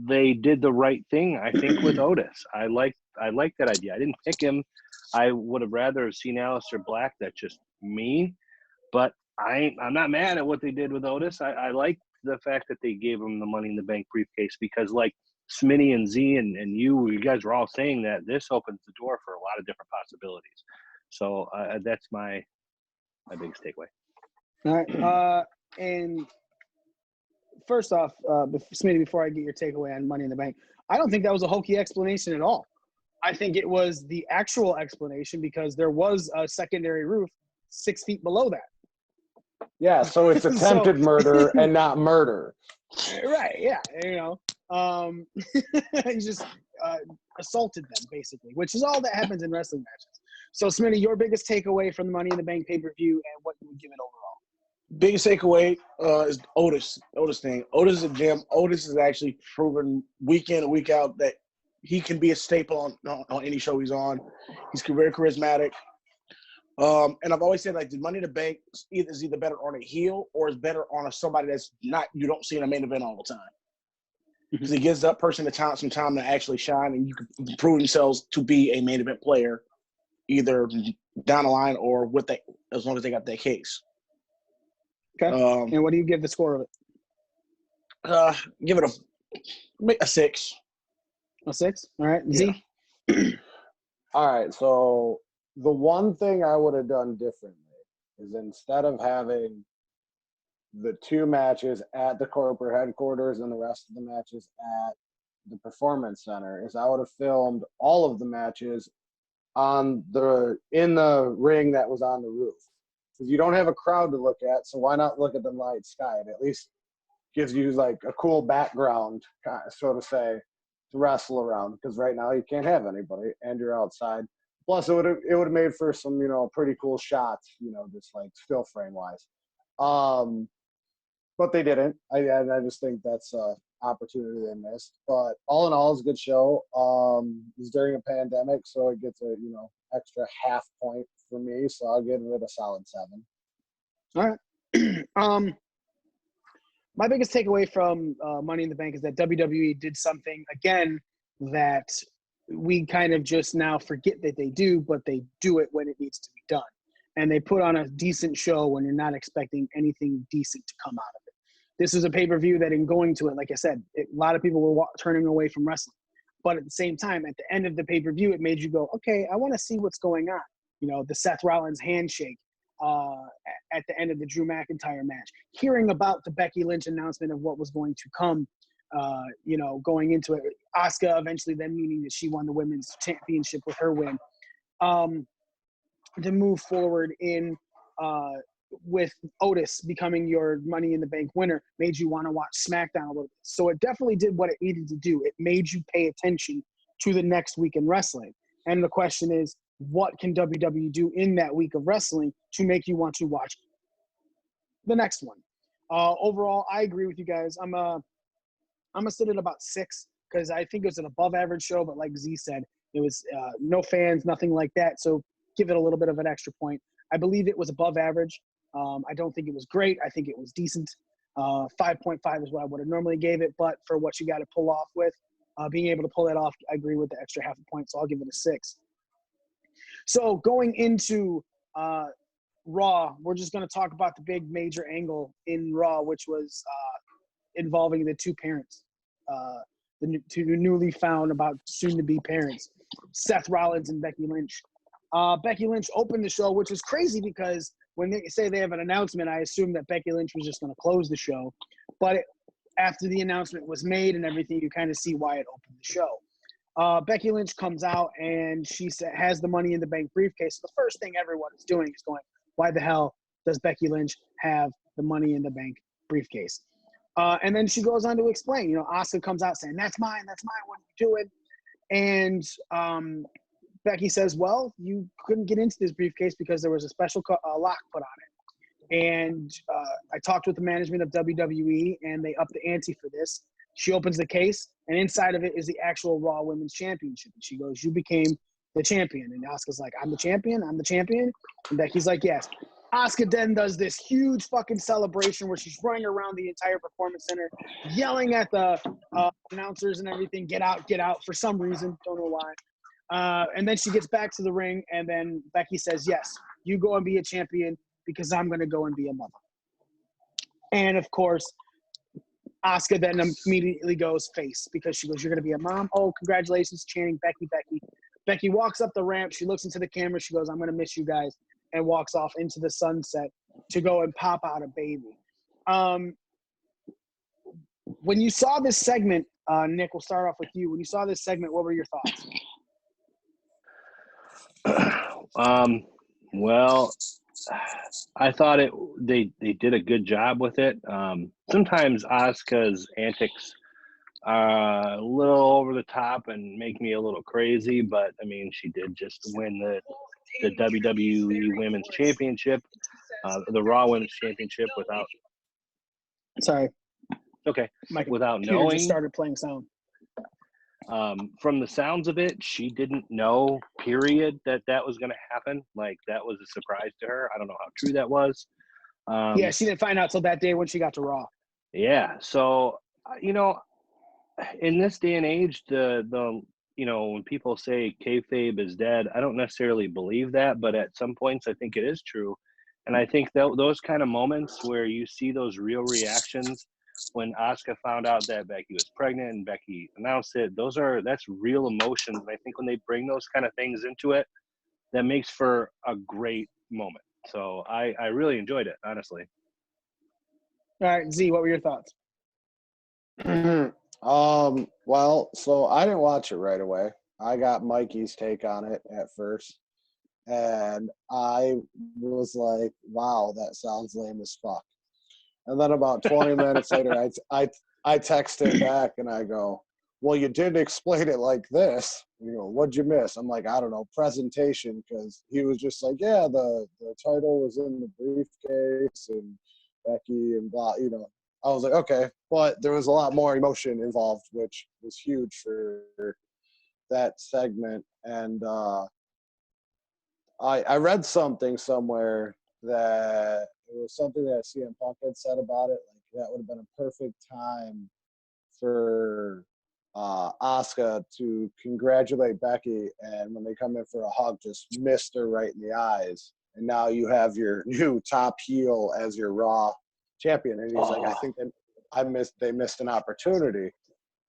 they did the right thing. I think with Otis, I like that idea. I didn't pick him. I would have rather have seen Aleister Black. That's just me. But I'm not mad at what they did with Otis. I like the fact that they gave him the Money in the Bank briefcase, because like Smitty and Z and you guys were all saying that this opens the door for a lot of different possibilities. So that's my biggest takeaway. All right. And first off, Smitty, before I get your takeaway on Money in the Bank, I don't think that was a hokey explanation at all. I think it was the actual explanation, because there was a secondary roof 6 feet below that. Yeah, so it's attempted murder and not murder. Right, yeah. He just assaulted them, basically, which is all that happens in wrestling matches. So, Smitty, your biggest takeaway from the Money in the Bank pay-per-view and what you would give it overall? Biggest takeaway is Otis thing. Otis is a gem. Otis has actually proven week in and week out that he can be a staple on any show he's on. He's very charismatic. And I've always said, like, the Money in the Bank is either better on a heel or is better on somebody that's not, you don't see in a main event all the time. Because it gives that person some time to actually shine, and you can prove themselves to be a main event player, either down the line or as long as they got that case. Okay. And what do you give the score of it? Give it a 6. A 6? All right. Z? All right. So the one thing I would have done differently is, instead of having the 2 matches at the corporate headquarters and the rest of the matches at the Performance Center, is I would have filmed all of the matches in the ring that was on the roof. Because you don't have a crowd to look at, so why not look at the night sky? It at least gives you like a cool background, so to say, to wrestle around. Because right now you can't have anybody, and you're outside. Plus, it would have made for some pretty cool shots, just like still frame wise. But they didn't. I just think that's an opportunity they missed. But all in all, it's a good show. It was during a pandemic, so it gets a extra half point for me. So I'll give it a solid 7. All right. My biggest takeaway from Money in the Bank is that WWE did something again that we kind of just now forget that they do, but they do it when it needs to be done. And they put on a decent show when you're not expecting anything decent to come out of it. This is a pay-per-view that, in going to it, like I said, a lot of people were turning away from wrestling. But at the same time, at the end of the pay-per-view, it made you go, okay, I want to see what's going on. The Seth Rollins handshake at the end of the Drew McIntyre match, hearing about the Becky Lynch announcement of what was going to come, going into it. Asuka eventually then meaning that she won the women's championship with her win. To move forward in with Otis becoming your Money in the Bank winner made you want to watch SmackDown a little bit. So it definitely did what it needed to do. It made you pay attention to the next week in wrestling. And the question is, what can WWE do in that week of wrestling to make you want to watch the next one? Overall, I agree with you guys. I'm gonna sit at about 6 because I think it was an above average show, but like Z said, it was no fans, nothing like that. So give it a little bit of an extra point. I believe it was above average. I don't think it was great. I think it was decent. 5.5 is what I would have normally gave it, but for what you got to pull off with, being able to pull that off, I agree with the extra half a point, so I'll give it a 6. So going into Raw, we're just going to talk about the big major angle in Raw, which was involving the two parents, the two newly found, about soon-to-be parents, Seth Rollins and Becky Lynch. Becky Lynch opened the show, which is crazy because when they say they have an announcement, I assume that Becky Lynch was just going to close the show. But after the announcement was made and everything, you kind of see why it opened the show. Becky Lynch comes out and she has the Money in the Bank briefcase. The first thing everyone is doing is going, why the hell does Becky Lynch have the Money in the Bank briefcase? And then she goes on to explain, Asuka comes out saying, that's mine, what are you doing? And Becky says, well, you couldn't get into this briefcase because there was a special lock put on it. And I talked with the management of WWE, and they upped the ante for this. She opens the case, and inside of it is the actual Raw Women's Championship. And she goes, you became the champion. And Asuka's like, I'm the champion? And Becky's like, yes. Asuka then does this huge fucking celebration where she's running around the entire performance center, yelling at the announcers and everything, get out, for some reason. Don't know why. And then she gets back to the ring, and then Becky says, yes, you go and be a champion because I'm going to go and be a mother. And, of course, Asuka then immediately goes face because she goes, you're going to be a mom? Oh, congratulations, chanting Becky, Becky. Becky walks up the ramp. She looks into the camera. She goes, I'm going to miss you guys, and walks off into the sunset to go and pop out a baby. When you saw this segment, Nick, we'll start off with you. When you saw this segment, what were your thoughts? Well, I thought they did a good job with it. Sometimes Asuka's antics are a little over the top and make me a little crazy, but I mean, she did just win the WWE Women's Championship, the Raw Women's Championship without. Sorry. Okay. Without computer knowing. Just started playing sound. From the sounds of it, she didn't know, period, that was going to happen. Like, that was a surprise to her. I don't know how true that was. Yeah, she didn't find out till that day when she got to Raw. Yeah. So, in this day and age, the when people say kayfabe is dead, I don't necessarily believe that, but at some points I think it is true. And I think those kind of moments where you see those real reactions when Asuka found out that Becky was pregnant and Becky announced it, that's real emotions. And I think when they bring those kind of things into it, that makes for a great moment. So I really enjoyed it, honestly. All right, Z, what were your thoughts? Well, so I didn't watch it right away. I got Mikey's take on it at first, and I was like, wow, that sounds lame as fuck. And then about 20 minutes later, I texted back and I go, well, you didn't explain it like this. What'd you miss? I'm like, I don't know, presentation, because he was just like, yeah, the title was in the briefcase and Becky and blah, I was like, okay, but there was a lot more emotion involved, which was huge for that segment. And I read something somewhere that it was something that CM Punk had said about it. Like, that would have been a perfect time for Asuka to congratulate Becky, and when they come in for a hug, just missed her right in the eyes. And now you have your new top heel as your Raw champion. And he's like, I think they missed an opportunity.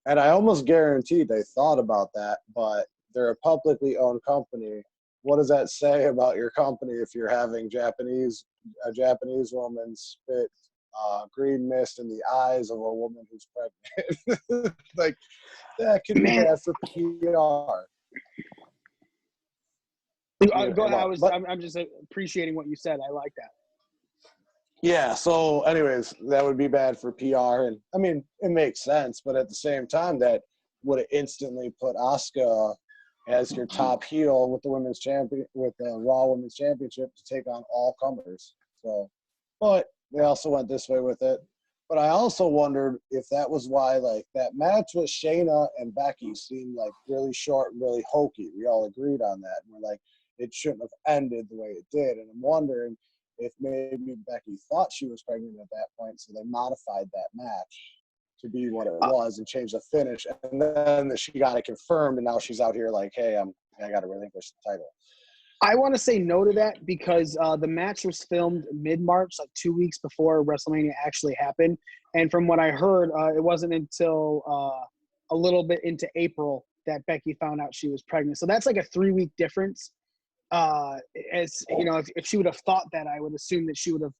And I almost guarantee they thought about that, but they're a publicly owned company what does that say about your company if you're having a Japanese woman spit green mist in the eyes of a woman who's pregnant? Like, that could be bad for PR. Go ahead. I'm just appreciating what you said. I like that. Yeah, so anyways, that would be bad for PR. And I mean, it makes sense, but at the same time, that would have instantly put Asuka as your top heel with the Raw Women's Championship to take on all comers. So, but they also went this way with it. But I also wondered if that was why, like, that match with Shayna and Becky seemed like really short and really hokey. We all agreed on that. And we're like, it shouldn't have ended the way it did. And I'm wondering if maybe Becky thought she was pregnant at that point, so they modified that match to be what it was and changed the finish. And then she got it confirmed, and now she's out here like, hey, I got to relinquish the title. I want to say no to that because the match was filmed mid-March, like 2 weeks before WrestleMania actually happened. And from what I heard, it wasn't until a little bit into April that Becky found out she was pregnant. So that's like a 3-week difference. As you know, if she would have thought that, I would assume that she would have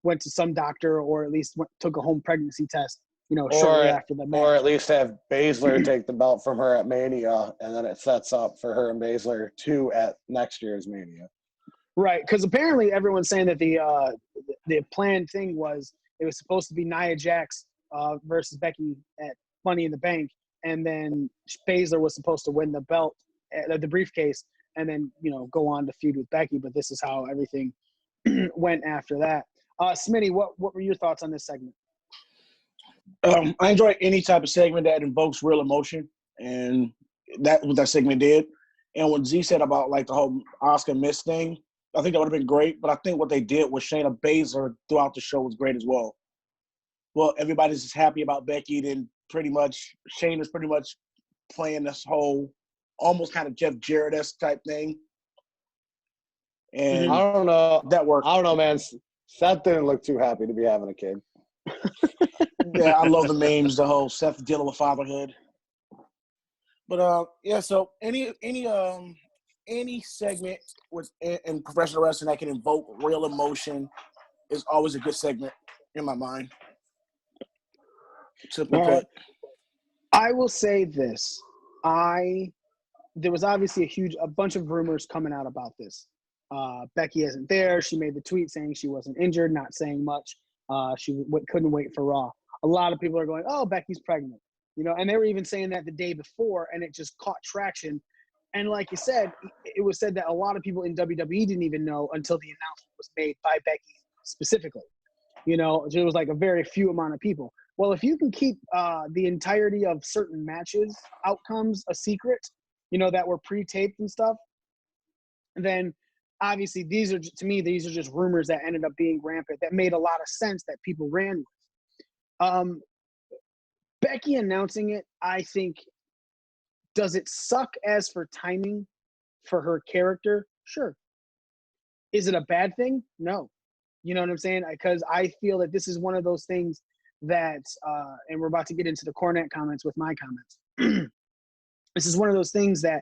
went to some doctor or at least took a home pregnancy test, shortly after the match. Or at least have Baszler take the belt from her at Mania, and then it sets up for her and Baszler 2 at next year's Mania. Right, because apparently everyone's saying that the planned thing was it was supposed to be Nia Jax versus Becky at Money in the Bank, and then Baszler was supposed to win the belt, the briefcase, and then go on to feud with Becky. But this is how everything went after that. Smitty, what were your thoughts on this segment? I enjoy any type of segment that invokes real emotion, and that's what that segment did. And what Z said about like the whole Oscar miss thing, I think that would have been great. But I think what they did with Shayna Baszler throughout the show was great as well. Well, everybody's just happy about Becky, then pretty much Shayna's pretty much playing this whole almost kind of Jeff Jarrett-esque type thing. And I don't know. That worked. I don't know, man. Seth didn't look too happy to be having a kid. Yeah, I love the memes, the whole Seth dealing with fatherhood. But yeah, so any segment in professional wrestling that can invoke real emotion is always a good segment in my mind. Simply put. I will say this. There was obviously a bunch of rumors coming out about this. Becky isn't there. She made the tweet saying she wasn't injured, not saying much. She couldn't wait for Raw. A lot of people are going, oh, Becky's pregnant. And they were even saying that the day before, and it just caught traction. And like you said, it was said that a lot of people in WWE didn't even know until the announcement was made by Becky specifically. It was like a very few amount of people. Well, if you can keep the entirety of certain matches outcomes a secret, that were pre-taped and stuff, then obviously these are just rumors that ended up being rampant that made a lot of sense that people ran with. Becky announcing it, I think, does it suck as for timing for her character? Sure. Is it a bad thing? No. You know what I'm saying? Because I feel that this is one of those things that, and we're about to get into the Cornette comments with my comments. This is one of those things that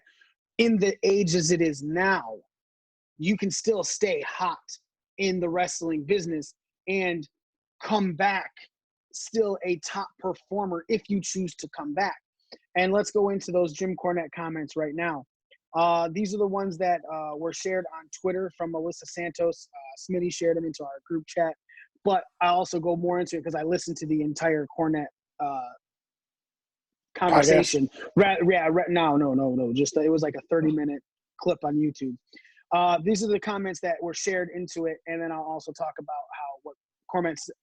in the age as it is now, you can still stay hot in the wrestling business and come back still a top performer if you choose to come back. And let's go into those Jim Cornette comments right now. These are the ones that were shared on Twitter from Melissa Santos. Smitty shared them into our group chat. But I also go more into it because I listened to the entire Cornette conversation. No. Just it was like a 30-minute clip on YouTube. These are the comments that were shared into it, and then I'll also talk about what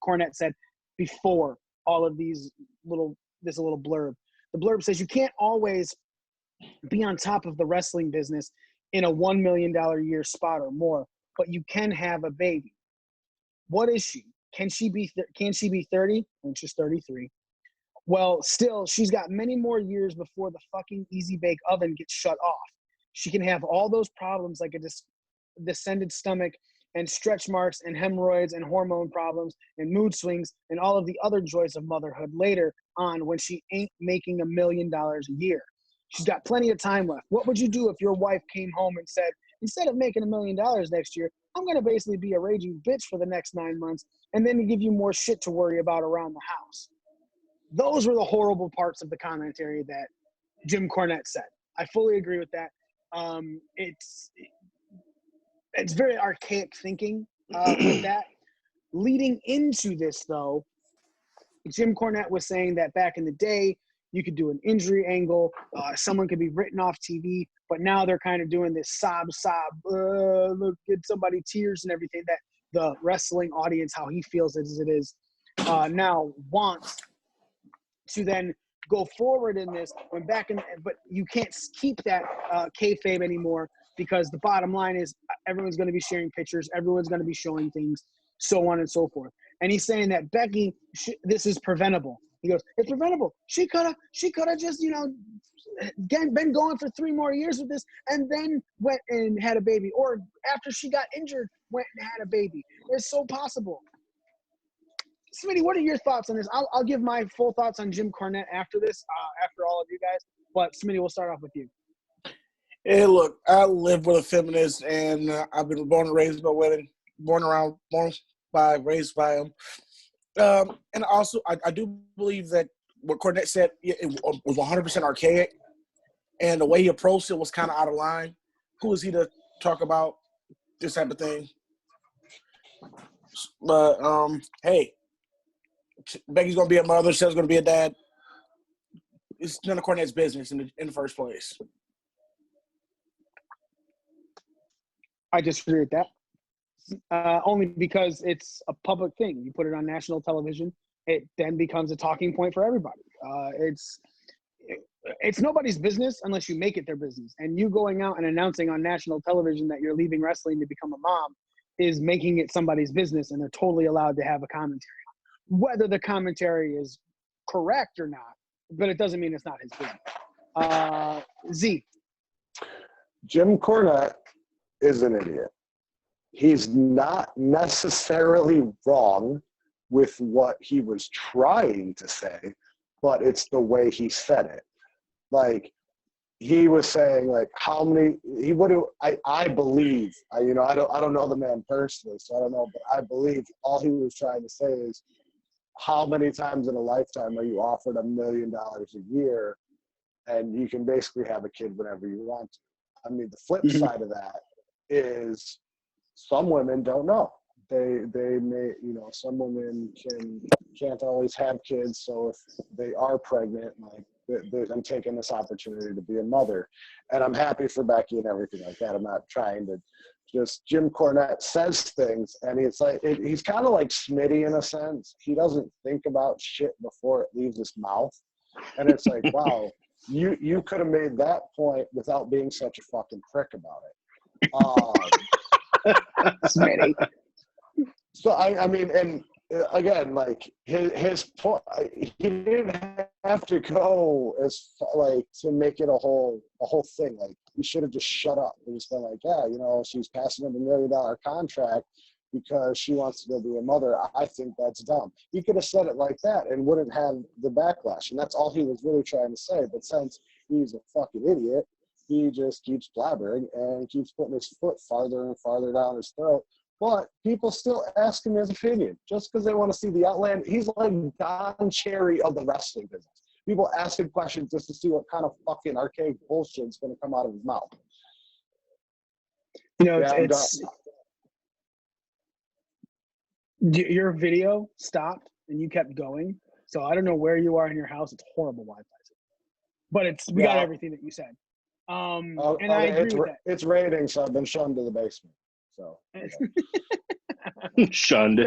Cornette said before all of this little blurb. The blurb says, you can't always be on top of the wrestling business in a $1 million a year spot or more, but you can have a baby. What is she? Can she be 30? And she's 33. Well, still, she's got many more years before the fucking Easy Bake Oven gets shut off. She can have all those problems like a descended stomach and stretch marks and hemorrhoids and hormone problems and mood swings and all of the other joys of motherhood later on when she ain't making $1 million a year. She's got plenty of time left. What would you do if your wife came home and said, instead of making $1 million next year, I'm going to basically be a raging bitch for the next 9 months and then give you more shit to worry about around the house. Those were the horrible parts of the commentary that Jim Cornette said. I fully agree with that. It's very archaic thinking with that. Leading into this, though, Jim Cornette was saying that back in the day, you could do an injury angle. Someone could be written off TV, but now they're kind of doing this sob, look, get somebody tears and everything that the wrestling audience, how he feels as it is, now wants to then go forward in this. But you can't keep that kayfabe anymore because the bottom line is everyone's going to be sharing pictures, everyone's going to be showing things, so on and so forth. And he's saying that Becky, this is preventable. He goes, it's preventable. She could have just, been going for 3 more years with this and then went and had a baby. Or after she got injured, went and had a baby. It's so possible. Smitty, what are your thoughts on this? I'll give my full thoughts on Jim Cornette after this, after all of you guys. But Smitty, we'll start off with you. Hey, look, I live with a feminist, and I've been born and raised by women, raised by them. And also, I do believe that what Cornette said it was 100% archaic, and the way he approached it was kind of out of line. Who is he to talk about this type of thing? But, hey, Becky's going to be a mother. Shell's going to be a dad. It's none of Cornette's business in the first place. I disagree with that. Only because it's a public thing. You put it on national television, it then becomes a talking point for everybody. It's nobody's business unless you make it their business. And you going out and announcing on national television that you're leaving wrestling to become a mom is making it somebody's business, and they're totally allowed to have a commentary. Whether the commentary is correct or not, but it doesn't mean it's not his business. Z. Jim Cornette is an idiot. He's not necessarily wrong with what he was trying to say, but it's the way he said it. Like, he was saying, like, how many I believe, I don't know the man personally, so I don't know, but I believe all he was trying to say is, how many times in a lifetime are you offered $1 million a year and you can basically have a kid whenever you want to? I mean, the flip side of that is some women don't know. They may, some women can't always have kids. So if they are pregnant, like, I'm taking this opportunity to be a mother, and I'm happy for Becky and everything like that. I'm not trying to just, Jim Cornette says things, and it's like, he's kind of like Smitty in a sense. He doesn't think about shit before it leaves his mouth. And it's like, wow, you could have made that point without being such a fucking prick about it. Smitty. So I mean, and again, like his point, he didn't have to go as like to make it a whole thing. Like, he should have just shut up and just been like, yeah, she's passing him $1 million contract because she wants to go be a mother. I think that's dumb. He could have said it like that and wouldn't have the backlash. And that's all he was really trying to say. But since he's a fucking idiot, he just keeps blabbering and keeps putting his foot farther and farther down his throat. But people still ask him his opinion just because they want to see the outland. He's like Don Cherry of the wrestling business. People ask him questions just to see what kind of fucking archaic bullshit is going to come out of his mouth. Your video stopped and you kept going. So I don't know where you are in your house. It's horrible Wi-Fi. But we got everything that you said. And I agree with that. It's raining, so I've been shunned to the basement. So shunned.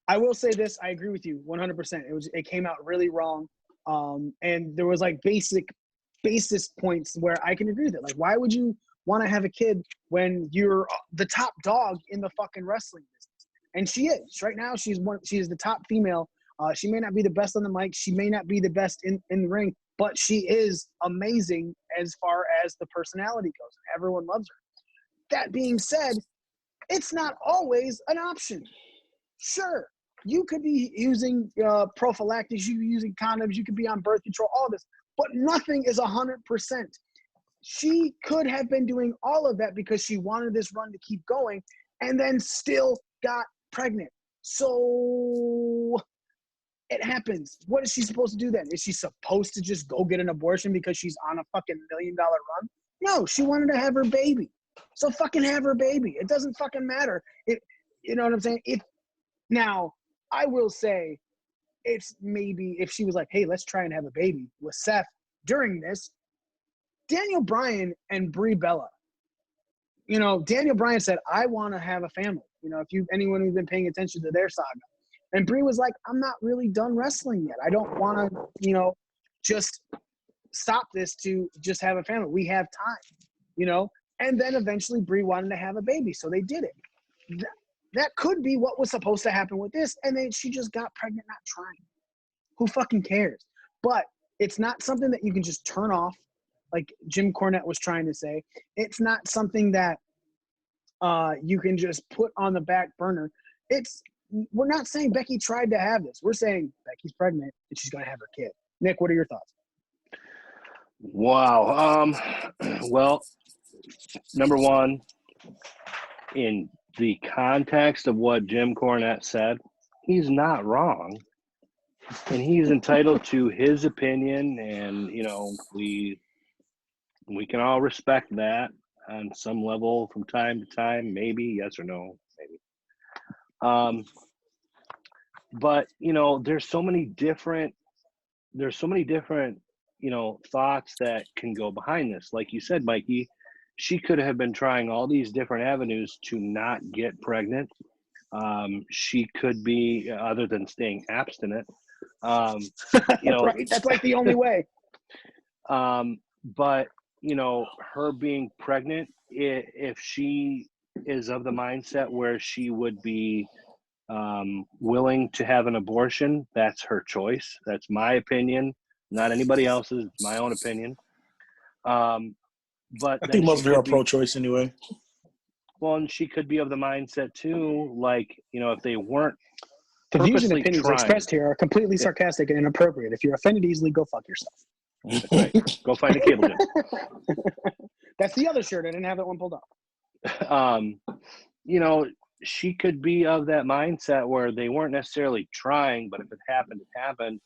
I will say this. I agree with you 100%. It came out really wrong. And there was like basis points where I can agree with it. Like, why would you want to have a kid when you're the top dog in the fucking wrestling business? And she is. Right now, she is the top female. She may not be the best on the mic. She may not be the best in the ring, but she is amazing as far as the personality goes. Everyone loves her. That being said, it's not always an option. Sure, you could be using prophylactics, you could be using condoms, you could be on birth control, all this, but nothing is 100%. She could have been doing all of that because she wanted this run to keep going and then still got pregnant. So it happens. What is she supposed to do then? Is she supposed to just go get an abortion because she's on a fucking $1 million run? No, she wanted to have her baby. So fucking have her baby. It doesn't fucking matter. You know what I'm saying? Now, I will say, it's maybe if she was like, hey, let's try and have a baby with Seth during this, Daniel Bryan and Brie Bella. You know, Daniel Bryan said, I want to have a family. You know, anyone who's been paying attention to their saga. And Brie was like, I'm not really done wrestling yet. I don't want to, you know, just stop this to just have a family. We have time, you know. And then eventually Brie wanted to have a baby, so they did it. That could be what was supposed to happen with this, and then she just got pregnant not trying. Who fucking cares? But it's not something that you can just turn off, like Jim Cornette was trying to say. It's not something that you can just put on the back burner. We're not saying Becky tried to have this. We're saying Becky's pregnant and she's going to have her kid. Nick, what are your thoughts? Wow. Well, number one, in the context of what Jim Cornette said, he's not wrong. And he's entitled to his opinion, and, you know, we can all respect that on some level from time to time, maybe, yes or no, maybe. But, you know, there's so many different, you know, thoughts that can go behind this. Like you said, Mikey, she could have been trying all these different avenues to not get pregnant. She could be, other than staying abstinent, you know, right, that's like the only way. But, you know, her being pregnant, if she is of the mindset where she would be willing to have an abortion, that's her choice. That's my opinion, not anybody else's. It's my own opinion. But I think most of you are pro-choice anyway. Well, and she could be of the mindset too, like, you know, if they weren't the views and purposely opinions trying, expressed here are completely sarcastic and inappropriate. If you're offended easily, go fuck yourself. That's right. Go find a cable gym. That's the other shirt. I didn't have that one pulled up. You know, she could be of that mindset where they weren't necessarily trying, but if it happened, it happened.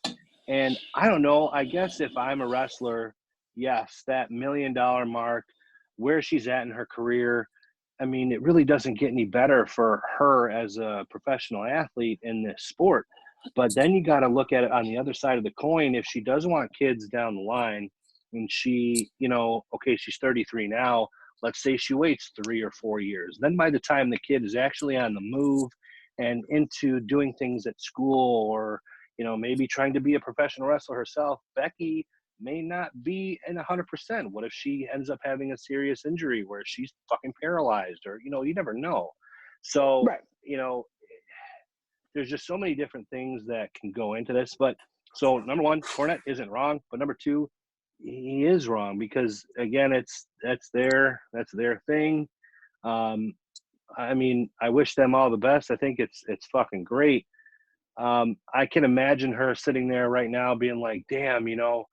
And I don't know, I guess if I'm a wrestler, yes, that $1 million mark, where she's at in her career, I mean, it really doesn't get any better for her as a professional athlete in this sport. But then you got to look at it on the other side of the coin. If she does want kids down the line, and she, you know, okay, she's 33 now, let's say she waits 3 or 4 years. Then by the time the kid is actually on the move and into doing things at school, or, you know, maybe trying to be a professional wrestler herself, Becky may not be in 100%. What if she ends up having a serious injury where she's fucking paralyzed, or, you know, you never know. So, right. You know, there's just so many different things that can go into this. But so number one, Cornette isn't wrong, but number two, he is wrong, because again, that's their thing. I mean, I wish them all the best. I think it's fucking great. I can imagine her sitting there right now being like, damn, you know,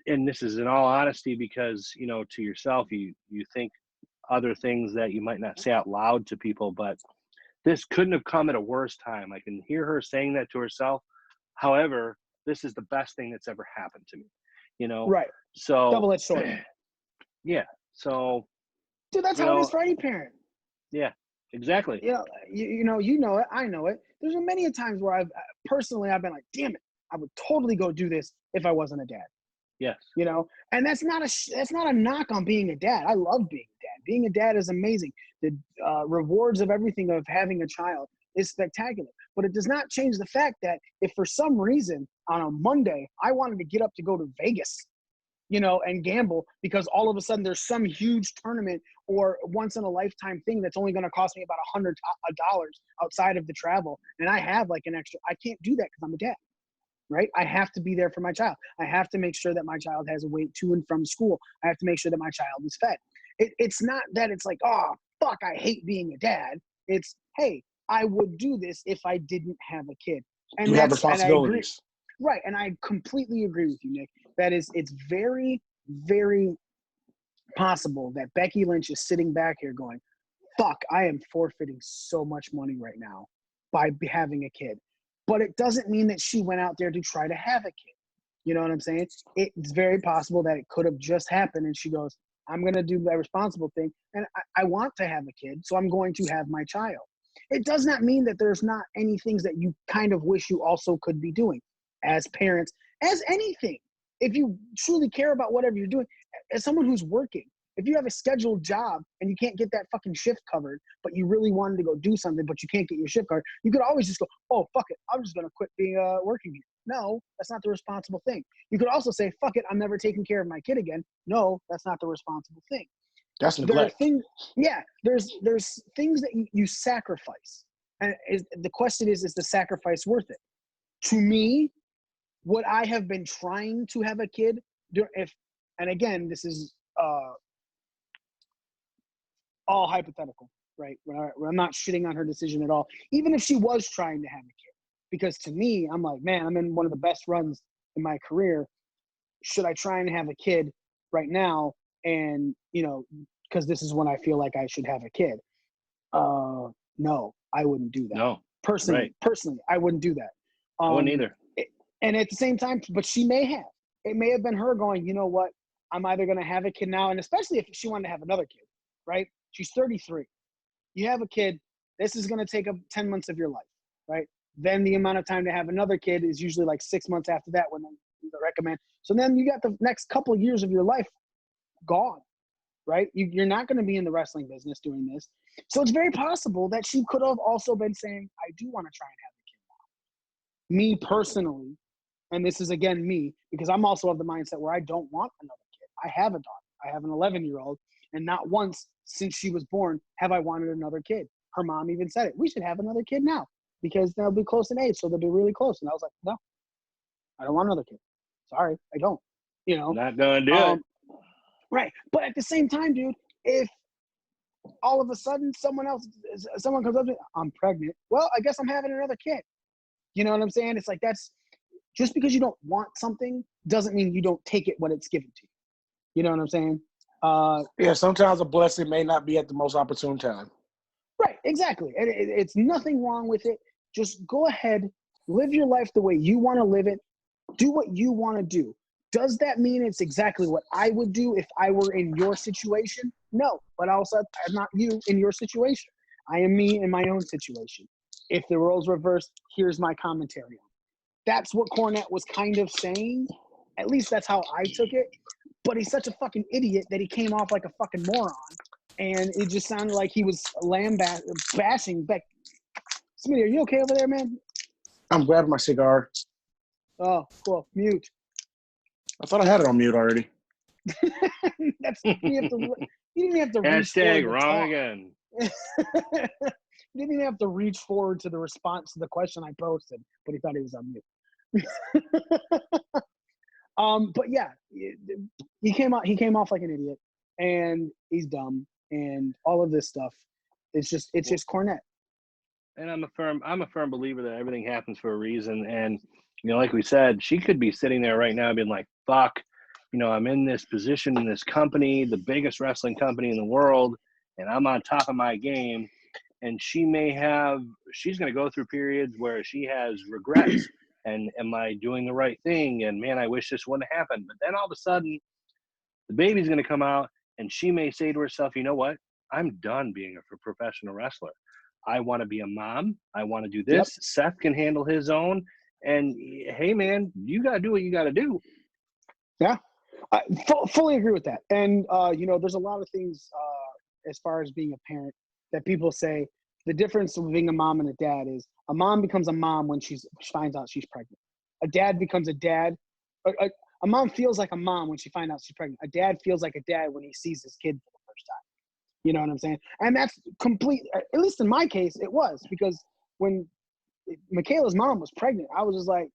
and this is in all honesty, because, you know, to yourself, you think other things that you might not say out loud to people, but this couldn't have come at a worse time. I can hear her saying that to herself. However, this is the best thing that's ever happened to me, you know? Right. So double-edged sword. Yeah. So, dude, that's how it is for any parent. Yeah, exactly. Yeah, you know it. I know it. There's been many a times where I've been like, damn it, I would totally go do this if I wasn't a dad. Yes. You know, and that's not a knock on being a dad. I love being a dad. Being a dad is amazing. The rewards of everything of having a child is spectacular. But it does not change the fact that if for some reason on a Monday I wanted to get up to go to Vegas, you know, and gamble because all of a sudden there's some huge tournament or once in a lifetime thing that's only going to cost me about $100 outside of the travel, and I have like an extra, I can't do that because I'm a dad. Right? I have to be there for my child. I have to make sure that my child has a way to and from school. I have to make sure that my child is fed. It's not that it's like, oh, fuck, I hate being a dad. It's, hey, I would do this if I didn't have a kid. And you have responsibilities. Right. And I completely agree with you, Nick. It's very very possible that Becky Lynch is sitting back here going, fuck, I am forfeiting so much money right now by having a kid. But it doesn't mean that she went out there to try to have a kid. You know what I'm saying? It's very possible that it could have just happened and she goes, I'm going to do the responsible thing and I want to have a kid, so I'm going to have my child. It does not mean that there's not any things that you kind of wish you also could be doing as parents, as anything. If you truly care about whatever you're doing, as someone who's working, if you have a scheduled job and you can't get that fucking shift covered, but you really wanted to go do something, but you can't get your shift covered, you could always just go, oh, fuck it, I'm just going to quit being working here. No, that's not the responsible thing. You could also say, fuck it, I'm never taking care of my kid again. No, that's not the responsible thing. That's There are neglect. things, there's things that you sacrifice. And the question is the sacrifice worth it? To me, would I have been trying to have a kid and again, this is all hypothetical, right? Where I'm not shitting on her decision at all. Even if she was trying to have a kid. Because to me, I'm like, man, I'm in one of the best runs in my career. Should I try and have a kid right now? And, because this is when I feel like I should have a kid. No, I wouldn't do that. No. Personally, I wouldn't do that. I wouldn't either. And at the same time, but she may have. It may have been her going, you know what? I'm either going to have a kid now, and especially if she wanted to have another kid, right? She's 33. You have a kid. This is going to take up 10 months of your life, right? Then the amount of time to have another kid is usually like 6 months after that when they recommend. So then you got the next couple of years of your life gone, right? You're not going to be in the wrestling business doing this. So it's very possible that she could have also been saying, I do want to try and have a kid now. Me personally, and this is again me, because I'm also of the mindset where I don't want another kid. I have a daughter. I have an 11-year-old, and not once since she was born have I wanted another kid. Her mom even said it. We should have another kid now because they'll be close in age, so they'll be really close. And I was like, no, I don't want another kid. Sorry, I don't. Not gonna do it. Right. But at the same time, dude, if all of a sudden someone comes up to me, I'm pregnant. Well, I guess I'm having another kid. You know what I'm saying? It's like that's just because you don't want something doesn't mean you don't take it when it's given to you. You know what I'm saying? Yeah, sometimes a blessing may not be at the most opportune time. Right, exactly. And it's nothing wrong with it. Just go ahead, live your life the way you want to live it. Do what you want to do. Does that mean it's exactly what I would do if I were in your situation? No, but also I'm not you in your situation. I am me in my own situation. If the roles reversed, here's my commentary on it. That's what Cornette was kind of saying. At least that's how I took it. But he's such a fucking idiot that he came off like a fucking moron. And it just sounded like he was bashing Beck. Smitty, are you okay over there, man? I'm grabbing my cigar. Oh, cool. Mute. I thought I had it on mute already. That's you didn't have to reach Hashtag forward to wrong talk. again. You didn't even have to reach forward to the response to the question I posted, but he thought he was on mute. But yeah, he came off like an idiot, and he's dumb, and all of this stuff. It's just Cornette. And I'm a firm believer that everything happens for a reason. And like we said, she could be sitting there right now being like, fuck, I'm in this position in this company, the biggest wrestling company in the world, and I'm on top of my game. And she's going to go through periods where she has regrets. And am I doing the right thing? And man, I wish this wouldn't have happened. But then all of a sudden, the baby's going to come out, and she may say to herself, you know what? I'm done being a professional wrestler. I want to be a mom. I want to do this. Yep. Seth can handle his own. And hey, man, you got to do what you got to do. Yeah, I fully agree with that. And, there's a lot of things as far as being a parent that people say the difference of being a mom and a dad is a mom becomes a mom when she finds out she's pregnant. A dad becomes a dad. A mom feels like a mom when she finds out she's pregnant. A dad feels like a dad when he sees his kid for the first time. You know what I'm saying? And that's complete, at least in my case, it was. Because when Michaela's mom was pregnant, I was just like,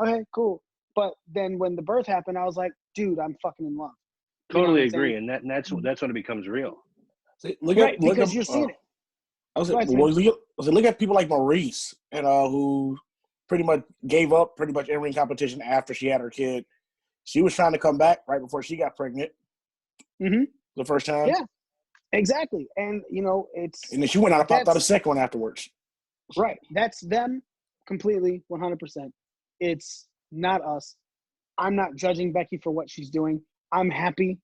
okay, cool. But then when the birth happened, I was like, dude, I'm fucking in love. Totally agree. And that's when it becomes real. See, because you're seeing it. Look at people like Maurice, who pretty much gave up pretty much in-ring competition after she had her kid. She was trying to come back right before she got pregnant. Mm-hmm. The first time. Yeah, exactly. And, it's... And then she went out and popped out a second one afterwards. Right. That's them completely, 100%. It's not us. I'm not judging Becky for what she's doing. I'm happy,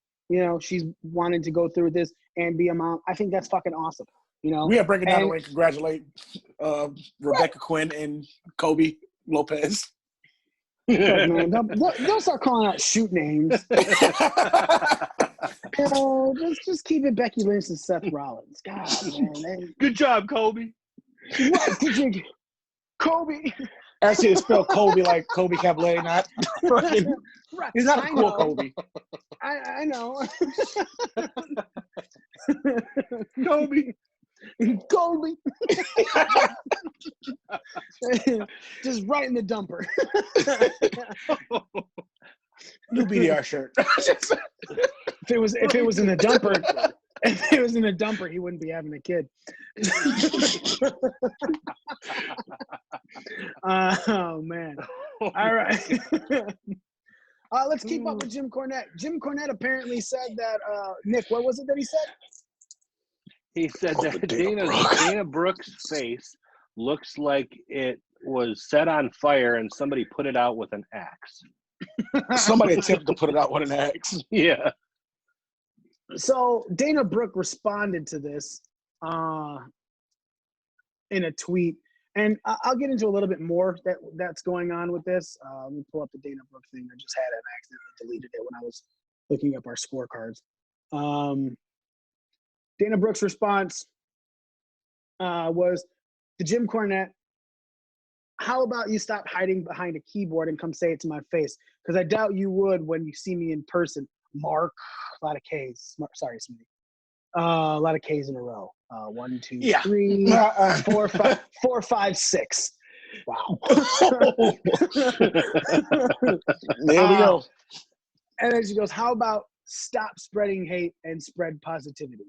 she's wanting to go through this and be a mom. I think that's fucking awesome, We are breaking down the ring. Congratulate Rebecca Quinn and Kobe Lopez. Look, man, don't start calling out shoot names. Just keep it Becky Lynch and Seth Rollins. God, man. Good job, Kobe. What did you get? Kobe. Actually, it's spelled Kobe like Kobe Cabalet, not fucking. Right. He's not a cool Kobe. I know. Kobe. Kobe. Just right in the dumper. New BDR shirt. If it was in the dumper, he wouldn't be having a kid. Oh man! All right, let's keep up with Jim Cornette. Jim Cornette apparently said that. Nick, what was it that he said? He said that Dana Brooks' face looks like it was set on fire and somebody put it out with an axe. Somebody attempted to put it out with an axe. Yeah. So Dana Brooke responded to this in a tweet, and I'll get into a little bit more that's going on with this. Let me pull up the Dana Brooke thing. I just had it and accidentally deleted it when I was looking up our scorecards. Dana Brooks' response was to Jim Cornette, "How about you stop hiding behind a keyboard and come say it to my face? Because I doubt you would when you see me in person. Mark," a lot of K's. Sorry, Smitty. A lot of K's in a row. 1, 2, 3, 4, 5, 6. Wow. There we go. And then she goes, "How about stop spreading hate and spread positivity?"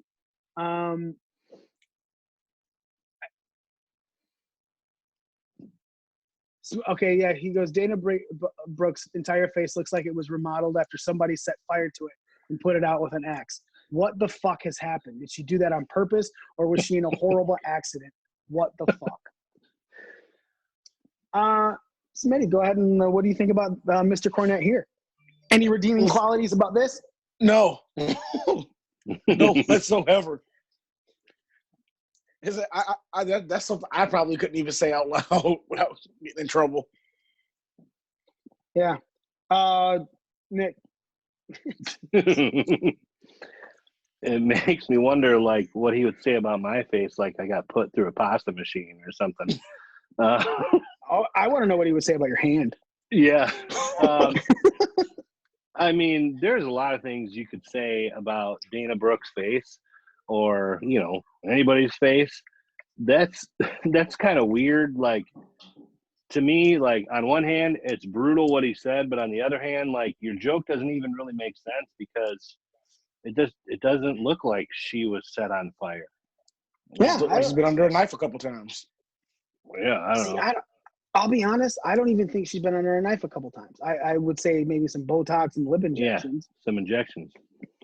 Okay, yeah, he goes, "Dana Brooks' entire face looks like it was remodeled after somebody set fire to it and put it out with an axe. What the fuck has happened? Did she do that on purpose, or was she in a horrible accident? What the fuck?" Smitty, go ahead and what do you think about Mr. Cornette here? Any redeeming qualities about this? No. No whatsoever. That's something I probably couldn't even say out loud without getting in trouble. Yeah. Nick. It makes me wonder, like, what he would say about my face, like I got put through a pasta machine or something. I want to know what he would say about your hand. Yeah. I mean, there's a lot of things you could say about Dana Brooks' face or, anybody's face. That's kind of weird. Like, to me, like, on one hand, it's brutal what he said, but on the other hand, like, your joke doesn't even really make sense because it doesn't look like she was set on fire. Yeah, she's been under a knife a couple times. Yeah, I don't know. I'll be honest, I don't even think she's been under a knife a couple times. I would say maybe some Botox and lip injections. Yeah, some injections.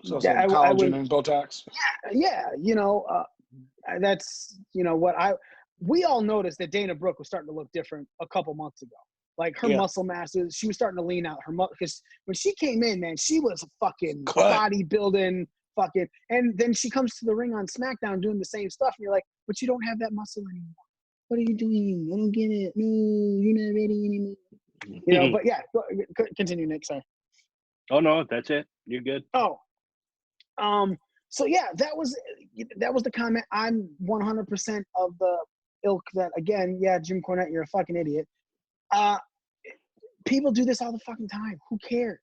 So yeah, collagen and Botox. Yeah, that's we all noticed that Dana Brooke was starting to look different a couple months ago. Like her muscle masses, she was starting to lean out. Because when she came in, man, she was fucking bodybuilding, and then she comes to the ring on SmackDown doing the same stuff, and you're like, but you don't have that muscle anymore. What are you doing? I don't get it. No, you're not ready anymore. But yeah, continue, Nick. Sorry. Oh no, that's it. You're good. Oh, so yeah, that was the comment. I'm 100% of the ilk that, again, yeah, Jim Cornette, you're a fucking idiot. People do this all the fucking time. Who cares?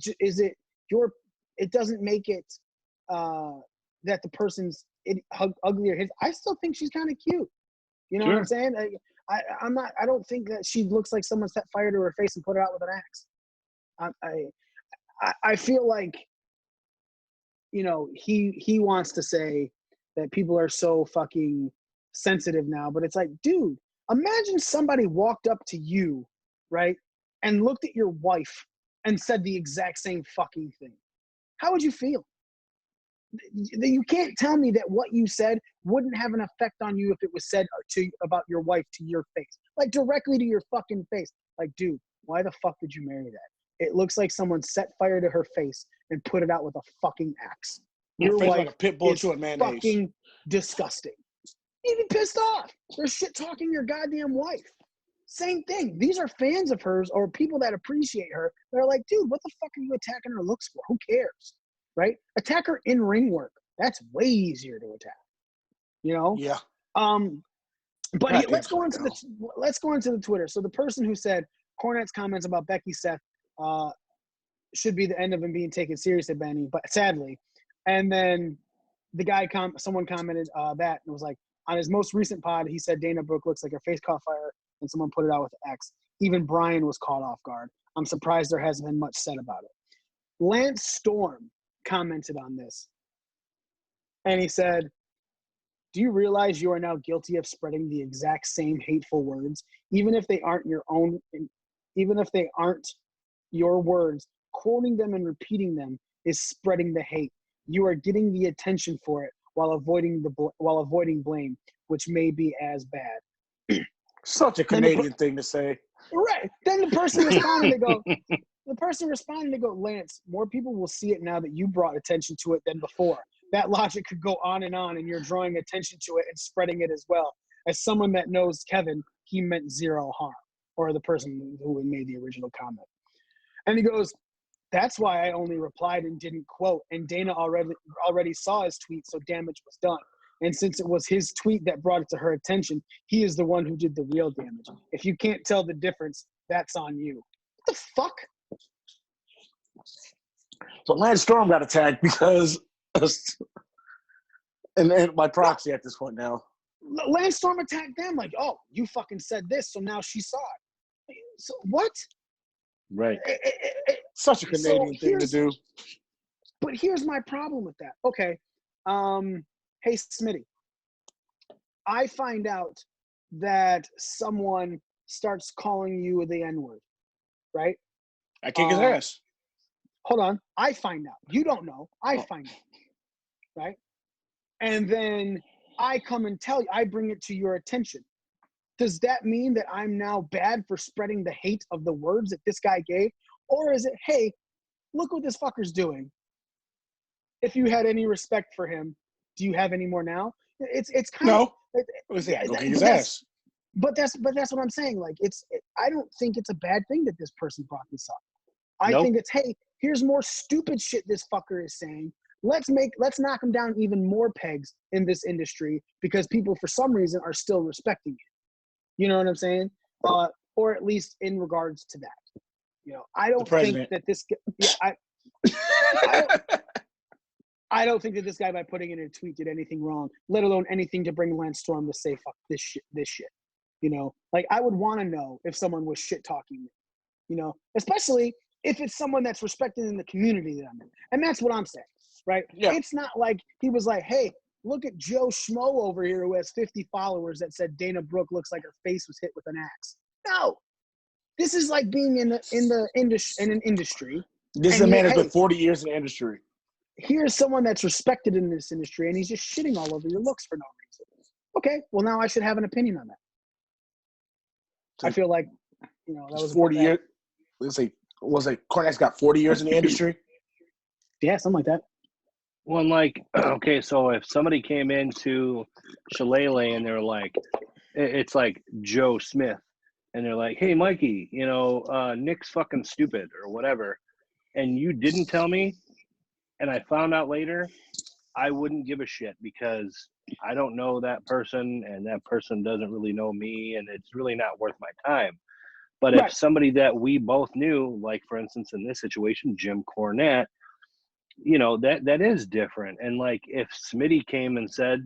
It doesn't make it that the person's ugly or his. I still think she's kind of cute. You know what I'm saying? I'm not. I don't think that she looks like someone set fire to her face and put her out with an axe. I feel like, he wants to say that people are so fucking sensitive now, but it's like, dude, imagine somebody walked up to you, right, and looked at your wife and said the exact same fucking thing, how would you feel? You can't tell me that what you said wouldn't have an effect on you if it was said about your wife to your face, like directly to your fucking face. Like, dude, why the fuck did you marry that? It looks like someone set fire to her face and put it out with a fucking axe. Your face wife like a pit bull is to a mayonnaise. fucking disgusting. You'd be pissed off. They're shit talking your goddamn wife. Same thing. These are fans of hers or people that appreciate her. They're like, dude, what the fuck are you attacking her looks for? Who cares? Right? Attack her in ring work. That's way easier to attack. You know? Yeah. But let's go into the Twitter. So the person who said Cornette's comments about Becky Seth should be the end of him being taken seriously, Benny, but sadly. And then the guy someone commented that and was like, on his most recent pod, he said Dana Brooke looks like her face caught fire and someone put it out with an X. Even Brian was caught off guard. I'm surprised there hasn't been much said about it. Lance Storm commented on this. And he said, do you realize you are now guilty of spreading the exact same hateful words, even if they aren't your own, even if they aren't your words, quoting them and repeating them is spreading the hate. You are getting the attention for it while avoiding blame, which may be as bad. Such a Canadian thing to say. Right. Then the person responded to go, Lance, more people will see it now that you brought attention to it than before. That logic could go on, and you're drawing attention to it and spreading it as well. As someone that knows Kevin, he meant zero harm, or the person who made the original comment. And he goes, that's why I only replied and didn't quote. And Dana already saw his tweet, so damage was done. And since it was his tweet that brought it to her attention, he is the one who did the real damage. If you can't tell the difference, that's on you. What the fuck? So Lance Storm got attacked because, and by proxy at this point now. Lance Storm attacked them like, oh, you fucking said this, so now she saw it. So what? Right. Such a Canadian thing to do. But here's my problem with that. Okay. Hey, Smitty. I find out that someone starts calling you the N-word, right? I kick his ass. Hold on. I find out. You don't know. I find out, right? And then I come and tell you. I bring it to your attention. Does that mean that I'm now bad for spreading the hate of the words that this guy gave? Or is it, hey, look what this fucker's doing. If you had any respect for him, do you have any more now? It's kind of his ass. But that's what I'm saying. Like I don't think it's a bad thing that this person brought this up. I think it's, hey, here's more stupid shit this fucker is saying. Let's knock him down even more pegs in this industry because people for some reason are still respecting it. You know what I'm saying? Or at least in regards to that. You know, I don't think that this. Yeah, I don't think that this guy by putting in a tweet did anything wrong, let alone anything to bring Lance Storm to say fuck this shit. You know, like I would want to know if someone was shit talking me. You know, especially if it's someone that's respected in the community that I'm in, and that's what I'm saying, right? Yeah. It's not like he was like, hey, look at Joe Schmo over here who has 50 followers that said Dana Brooke looks like her face was hit with an axe. No, this is like being in an industry. This is a man that's been 40 years in the industry. Here's someone that's respected in this industry, and he's just shitting all over your looks for no reason. Okay, well now I should have an opinion on that. I feel like, you know, that was 40 years. Was it Cornette's got 40 years in the industry? Yeah, something like that. Well, like, okay, so if somebody came into Shillelagh and they're like, it's like Joe Smith, and they're like, hey, Mikey, you know, Nick's fucking stupid or whatever, and you didn't tell me, and I found out later, I wouldn't give a shit because I don't know that person, and that person doesn't really know me, and it's really not worth my time. But if somebody that we both knew, like, for instance, in this situation, Jim Cornette, you know, that is different. And like if Smitty came and said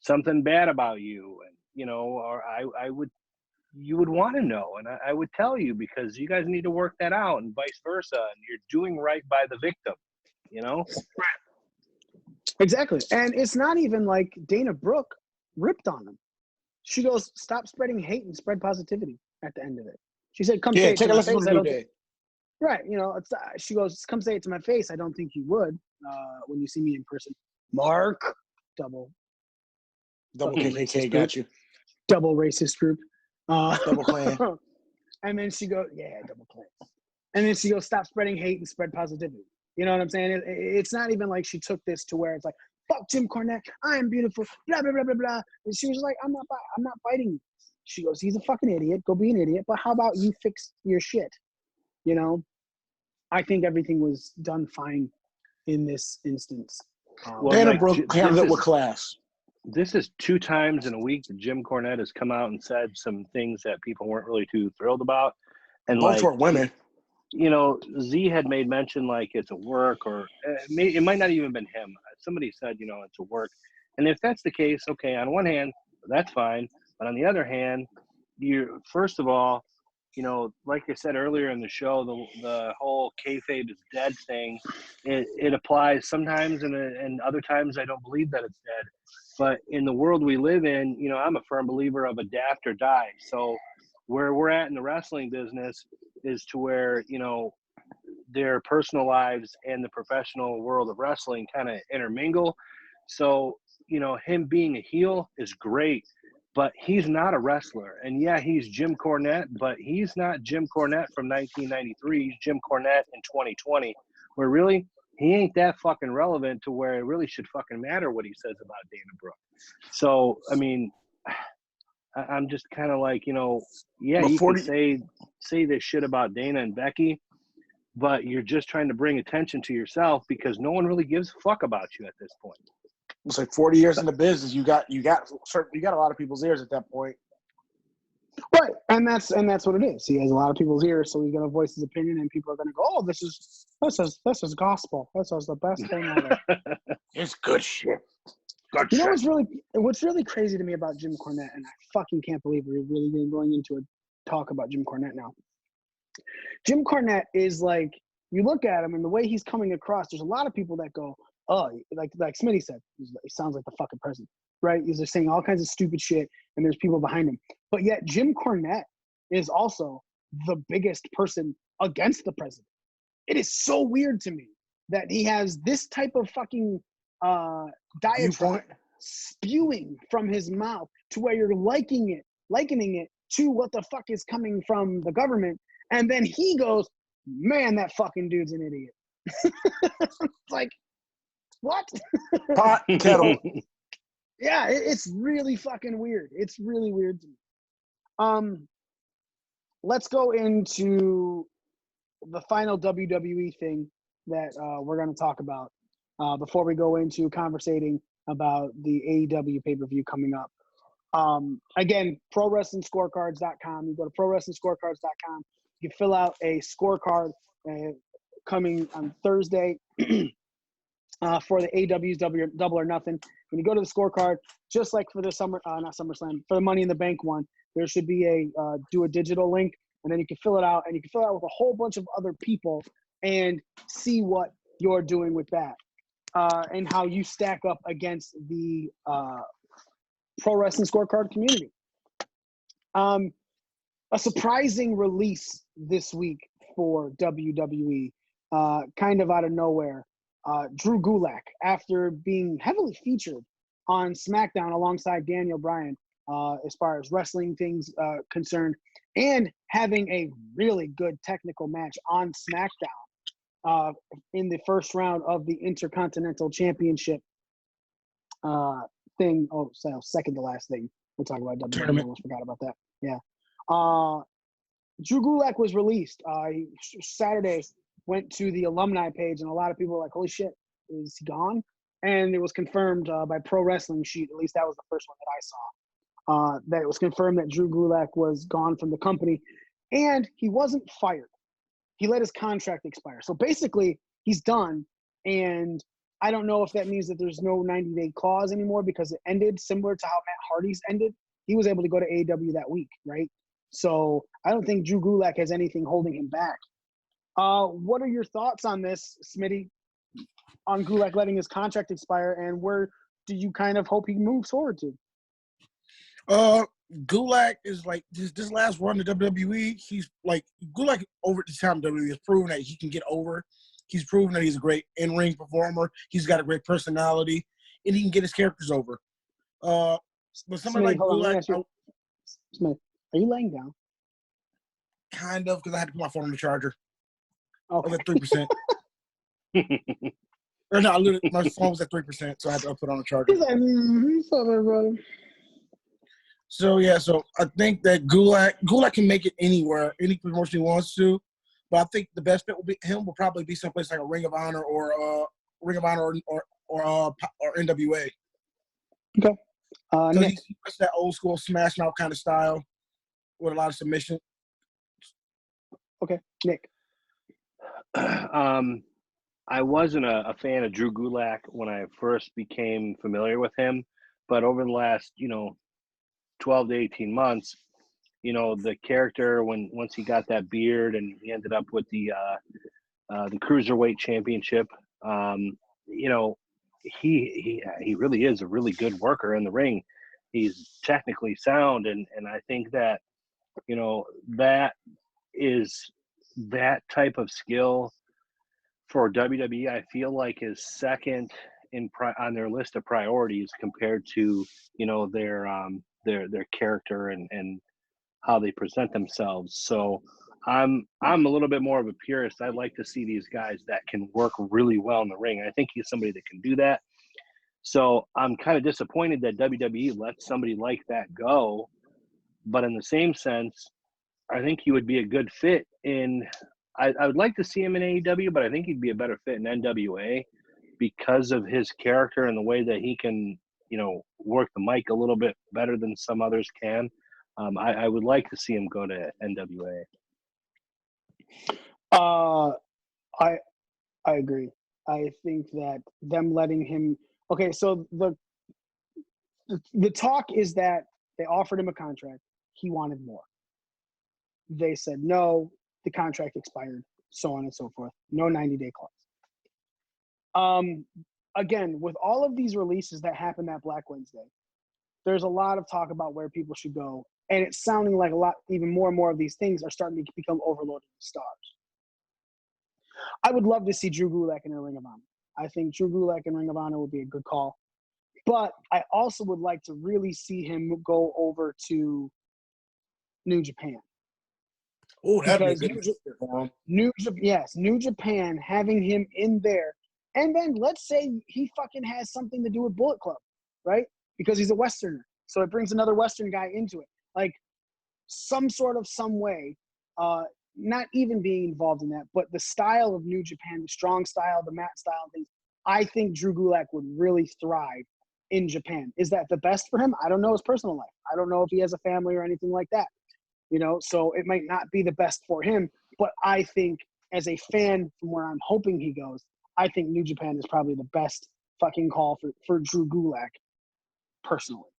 something bad about you, and you know, or you would want to know, and I would tell you because you guys need to work that out, and vice versa, and you're doing right by the victim, you know. Exactly. And it's not even like Dana Brooke ripped on him. She goes, stop spreading hate and spread positivity at the end of it. She said, come say it to my face. Right. You know, it's, she goes, come say it to my face. I don't think you would when you see me in person. Mark, double KKK got you. double racist group. Double clan. And then she goes, yeah, double clan. And then she goes, stop spreading hate and spread positivity. You know what I'm saying? It's not even like she took this to where it's like, fuck Jim Cornette, I am beautiful, blah, blah, blah, blah, blah. And she was like, I'm not fighting you. She goes, he's a fucking idiot. Go be an idiot. But how about you fix your shit? You know? I think everything was done fine in this instance. Well, Dana like, Brooke handled it with class. This is 2 times in a week that Jim Cornette has come out and said some things that people weren't really too thrilled about. And Both like, were women. You know, Z had made mention like it's a work, or it might not even been him. Somebody said, you know, it's a work. And if that's the case, okay, on one hand, that's fine. But on the other hand, you first of all, you know, like I said earlier in the show, the whole kayfabe is dead thing, it applies sometimes, and other times I don't believe that it's dead. But in the world we live in, you know, I'm a firm believer of adapt or die. So where we're at in the wrestling business is to where, you know, their personal lives and the professional world of wrestling kind of intermingle. So, you know, him being a heel is great, but he's not a wrestler. And yeah, he's Jim Cornette, but he's not Jim Cornette from 1993. He's Jim Cornette in 2020, where really he ain't that fucking relevant to where it really should fucking matter what he says about Dana Brooke. So, I mean, I'm just kind of like, you know, yeah, you can say this shit about Dana and Becky, but you're just trying to bring attention to yourself because no one really gives a fuck about you at this point. It's like 40 years in the business. You got a lot of people's ears at that point. Right, and that's what it is. He has a lot of people's ears, so he's gonna voice his opinion, and people are gonna go, "Oh, this is gospel. This is the best thing ever." It's good shit. You know what's really crazy to me about Jim Cornette, and I fucking can't believe we're really going into a talk about Jim Cornette now. Jim Cornette is like, you look at him and the way he's coming across, there's a lot of people that go, oh, like Smitty said, he sounds like the fucking president, right? He's just saying all kinds of stupid shit, and there's people behind him. But yet Jim Cornette is also the biggest person against the president. It is so weird to me that he has this type of fucking diatribe spewing from his mouth to where you're likening it to what the fuck is coming from the government, and then he goes, man, that fucking dude's an idiot. It's like, what? Pot kettle. Yeah, it's really fucking weird. It's really weird to me. Let's go into the final WWE thing that we're going to talk about before we go into conversating about the AEW pay-per-view coming up. Again, ProWrestlingScorecards.com. You go to ProWrestlingScorecards.com. You can fill out a scorecard coming on Thursday for the AEW's Double or Nothing. When you go to the scorecard, just like for the not SummerSlam, for the Money in the Bank one, there should be a do a digital link, and then you can fill it out, and you can fill it out with a whole bunch of other people and see what you're doing with that and how you stack up against the Pro Wrestling Scorecard community. A surprising release this week for WWE, kind of out of nowhere. Drew Gulak, after being heavily featured on SmackDown alongside Daniel Bryan, as far as wrestling things concerned, and having a really good technical match on SmackDown in the first round of the Intercontinental Championship thing. Oh, so second to last thing. We'll talk about WWE. I almost forgot about that. Yeah. Drew Gulak was released. Saturday went to the alumni page, and a lot of people were like, holy shit, is he gone? And it was confirmed by Pro Wrestling Sheet, at least that was the first one that I saw, that it was confirmed that Drew Gulak was gone from the company, and he wasn't fired. He let his contract expire. So basically, he's done, and I don't know if that means that there's no 90-day clause anymore because it ended similar to how Matt Hardy's ended. He was able to go to AEW that week, right? So I don't think Drew Gulak has anything holding him back. What are your thoughts on this, Smitty, on Gulak letting his contract expire, and where do you kind of hope he moves forward to? Gulak is like this last run to WWE. He's like Gulak over the time WWE has proven that he can get over. He's proven that he's a great in-ring performer. He's got a great personality, and he can get his characters over. But somebody like Gulak, Smith, are you laying down? kind of, because I had to put my phone on the charger. Okay. I was at 3%. Or no, my phone was at 3%, so I had to put it on the charger. He's like, sorry, brother. So I think that Gulak can make it anywhere, any promotion he wants to. But I think the best bet will probably be someplace like a Ring of Honor or NWA. Okay. Nick. He's that old school smash mouth kind of style with a lot of submission. Okay, Nick. I wasn't a fan of Drew Gulak when I first became familiar with him, but over the last 12 to 18 months, the character once he got that beard and he ended up with the cruiserweight championship, he really is a really good worker in the ring. He's technically sound, and I think that that is that type of skill for WWE. I feel like is second on their list of priorities compared to their character and how they present themselves. So I'm a little bit more of a purist. I like to see these guys that can work really well in the ring. I think he's somebody that can do that. So I'm kind of disappointed that WWE let somebody like that go. But in the same sense, I think he would be a good fit in – I would like to see him in AEW, but I think he'd be a better fit in NWA because of his character and the way that he can, work the mic a little bit better than some others can. I would like to see him go to NWA. I agree. I think that them letting him – okay, so the talk is that they offered him a contract. He wanted more. They said, no, the contract expired, so on and so forth. No 90-day clause. Again, with all of these releases that happened that Black Wednesday, there's a lot of talk about where people should go. And it's sounding like even more and more of these things are starting to become overloaded with stars. I would love to see Drew Gulak in a Ring of Honor. I think Drew Gulak in Ring of Honor would be a good call. But I also would like to really see him go over to New Japan. Oh, that'd be a good for him. New Japan, having him in there. And then let's say he fucking has something to do with Bullet Club, right? Because he's a Westerner. So it brings another Western guy into it. Like some way, not even being involved in that, but the style of New Japan, the strong style, the mat style things, I think Drew Gulak would really thrive in Japan. Is that the best for him? I don't know his personal life. I don't know if he has a family or anything like that. So it might not be the best for him, but I think as a fan from where I'm hoping he goes, I think New Japan is probably the best fucking call for Drew Gulak personally.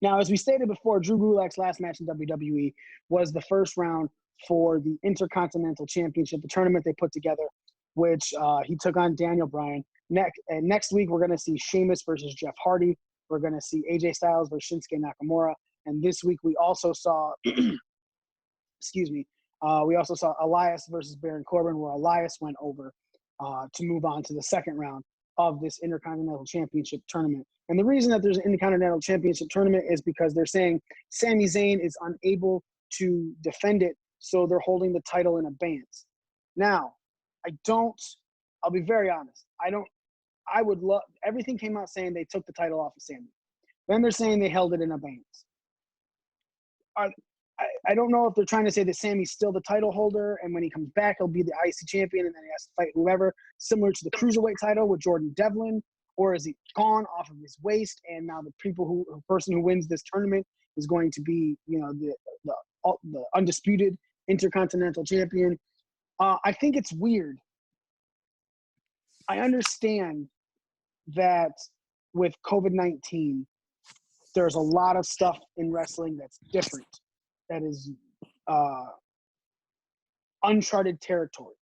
Now, as we stated before, Drew Gulak's last match in WWE was the first round for the Intercontinental Championship, the tournament they put together, which he took on Daniel Bryan. Next week, we're going to see Sheamus versus Jeff Hardy. We're going to see AJ Styles versus Shinsuke Nakamura. And this week, we also saw, we also saw Elias versus Baron Corbin, where Elias went over to move on to the second round of this Intercontinental Championship tournament. And the reason that there's an Intercontinental Championship tournament is because they're saying Sami Zayn is unable to defend it, so they're holding the title in abeyance. Now, I'll be very honest. I would love, everything came out saying they took the title off of Sami. Then they're saying they held it in abeyance. I don't know if they're trying to say that Sami's still the title holder, and when he comes back, he'll be the IC champion, and then he has to fight whoever, similar to the Cruiserweight title with Jordan Devlin, or is he gone off of his waist, and now the person who wins this tournament is going to be, the undisputed Intercontinental Champion. I think it's weird. I understand that with COVID-19, there's a lot of stuff in wrestling that's different, that is uncharted territory.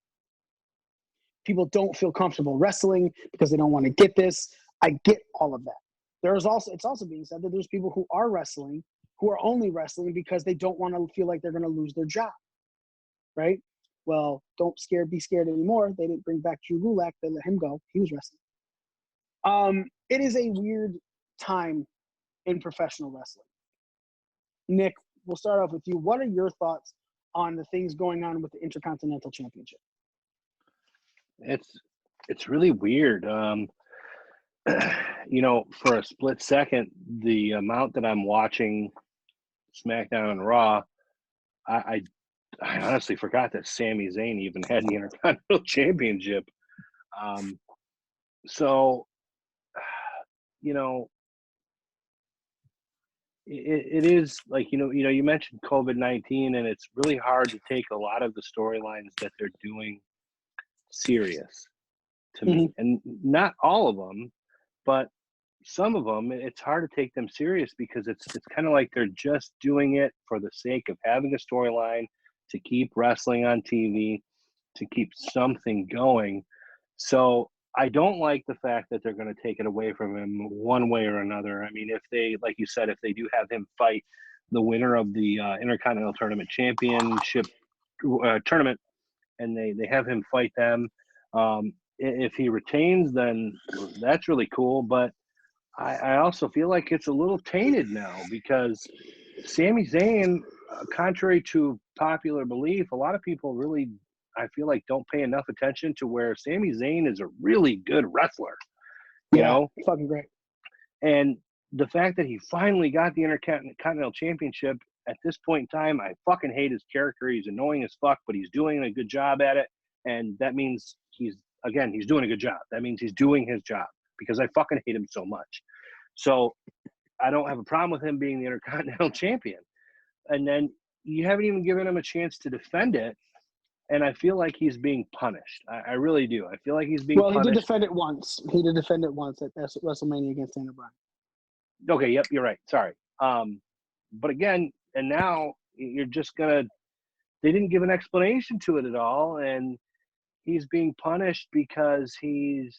People don't feel comfortable wrestling because they don't want to get this. I get all of that. It's also being said that there's people who are wrestling who are only wrestling because they don't want to feel like they're going to lose their job, right? Well, be scared anymore. They didn't bring back Drew Gulak. They let him go. He was wrestling. It is a weird time in professional wrestling. Nick, we'll start off with you. What are your thoughts on the things going on with the Intercontinental Championship? It's really weird. For a split second, the amount that I'm watching SmackDown and Raw, I honestly forgot that Sami Zayn even had the Intercontinental Championship. So, it is like, you mentioned COVID-19, and it's really hard to take a lot of the storylines that they're doing serious to me. And not all of them, but some of them, it's hard to take them serious because it's kind of like they're just doing it for the sake of having a storyline, to keep wrestling on TV, to keep something going. So I don't like the fact that they're going to take it away from him one way or another. I mean, if they, like you said, if they do have him fight the winner of the Intercontinental Tournament Championship tournament, and they have him fight them, if he retains, then that's really cool. But I also feel like it's a little tainted now because Sami Zayn, contrary to popular belief, a lot of people really, I feel like, don't pay enough attention to where Sami Zayn is a really good wrestler. You know? Fucking great. And the fact that he finally got the Intercontinental Championship at this point in time, I fucking hate his character. He's annoying as fuck, but he's doing a good job at it. And that means he's doing a good job. That means he's doing his job because I fucking hate him so much. So I don't have a problem with him being the Intercontinental Champion. And then you haven't even given him a chance to defend it. And I feel like he's being punished. I really do. I feel like he's being punished. Well, he did defend it once. At WrestleMania against Daniel Bryan. Okay, yep, you're right. Sorry. But again, and now you're just going to – they didn't give an explanation to it at all. And he's being punished because he's,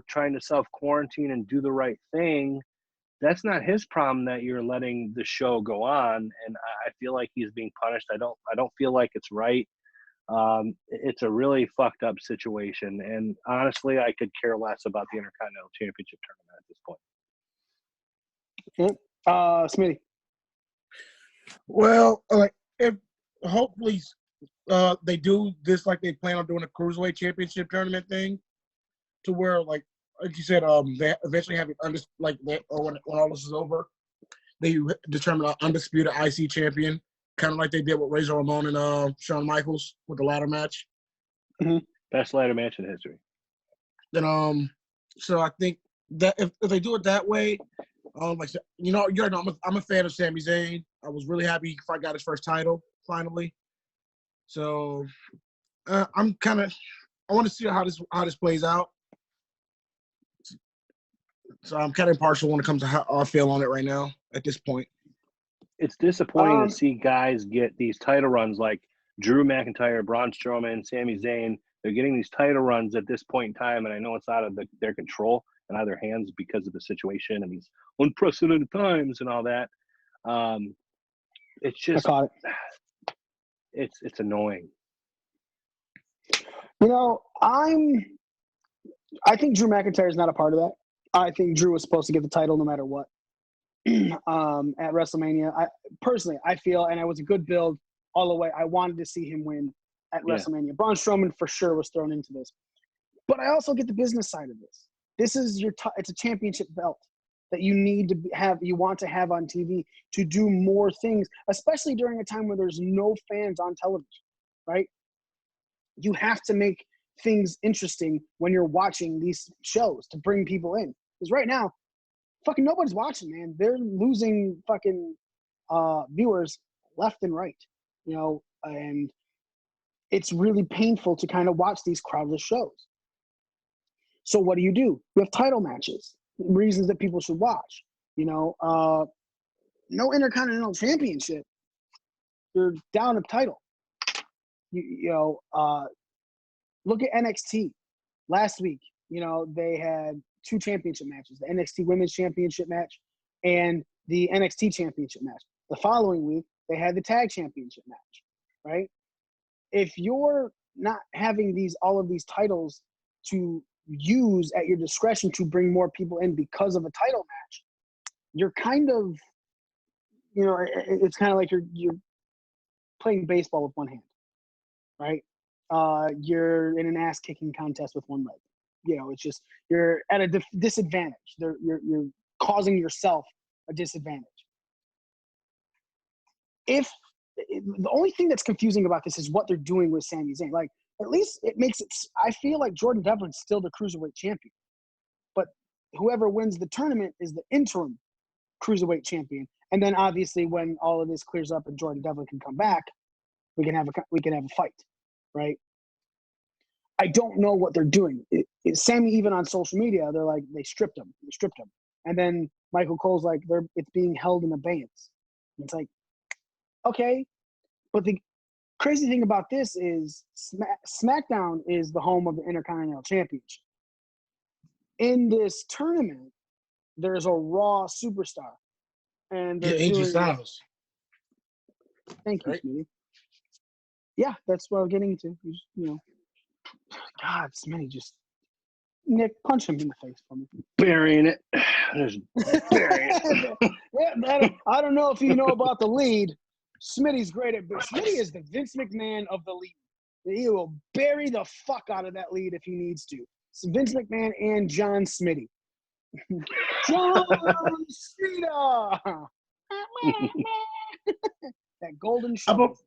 trying to self-quarantine and do the right thing. That's not his problem that you're letting the show go on. And I feel like he's being punished. I don't feel like it's right. It's a really fucked up situation, and honestly, I could care less about the Intercontinental Championship tournament at this point. Smitty. Well, if hopefully they do this like they plan on doing a Cruiserweight Championship tournament thing, to where like you said, they eventually have it when all this is over, they determine an undisputed IC champion. Kind of like they did with Razor Ramon and Shawn Michaels with the ladder match. Mm-hmm. Best ladder match in history. Then, so I think that if they do it that way, I'm a fan of Sami Zayn. I was really happy he got his first title finally. So I want to see how this plays out. So I'm kind of impartial when it comes to how I feel on it right now at this point. It's disappointing to see guys get these title runs like Drew McIntyre, Braun Strowman, Sami Zayn. They're getting these title runs at this point in time, and I know it's out of their control and out of their hands because of the situation and these unprecedented times and all that. It's just, it's annoying. I think Drew McIntyre is not a part of that. I think Drew was supposed to get the title no matter what. At WrestleMania, I feel, and it was a good build all the way. I wanted to see him win at WrestleMania. Braun Strowman for sure was thrown into this, but I also get the business side of this. This is it's a championship belt that you need to have. You want to have on TV to do more things, especially during a time where there's no fans on television, right? You have to make things interesting when you're watching these shows to bring people in. Because right now, fucking nobody's watching, man. They're losing fucking viewers left and right, and it's really painful to kind of watch these crowdless shows. So what do? You have title matches, reasons that people should watch. No Intercontinental Championship. You're down a title. Look at NXT. Last week, they had 2 championship matches, the NXT Women's Championship match and the NXT Championship match. The following week, they had the tag championship match, right? If you're not having all of these titles to use at your discretion to bring more people in because of a title match, you're kind of, it's kind of like you're playing baseball with one hand, right? You're in an ass-kicking contest with one leg. It's just you're at a disadvantage. You're causing yourself a disadvantage. If the only thing that's confusing about this is what they're doing with Sami Zayn, like at least it makes it. I feel like Jordan Devlin's still the cruiserweight champion, but whoever wins the tournament is the interim cruiserweight champion. And then obviously when all of this clears up and Jordan Devlin can come back, we can have a fight, right? I don't know what they're doing. Sammy, even on social media, they're like, they stripped him. And then Michael Cole's like, it's being held in abeyance. It's like, okay. But the crazy thing about this is SmackDown is the home of the Intercontinental Championship. In this tournament, there's a Raw superstar. And AJ Styles. Thank you, right? Smitty. Yeah, that's what I'm getting into. God, Smitty, just Nick, punch him in the face for me. Burying it. Just burying it. Yeah, I don't know if you know about the lead. Smitty's great at, but Smitty is the Vince McMahon of the lead. He will bury the fuck out of that lead if he needs to. So Vince McMahon and John Smitty. John Cena. That golden shovel.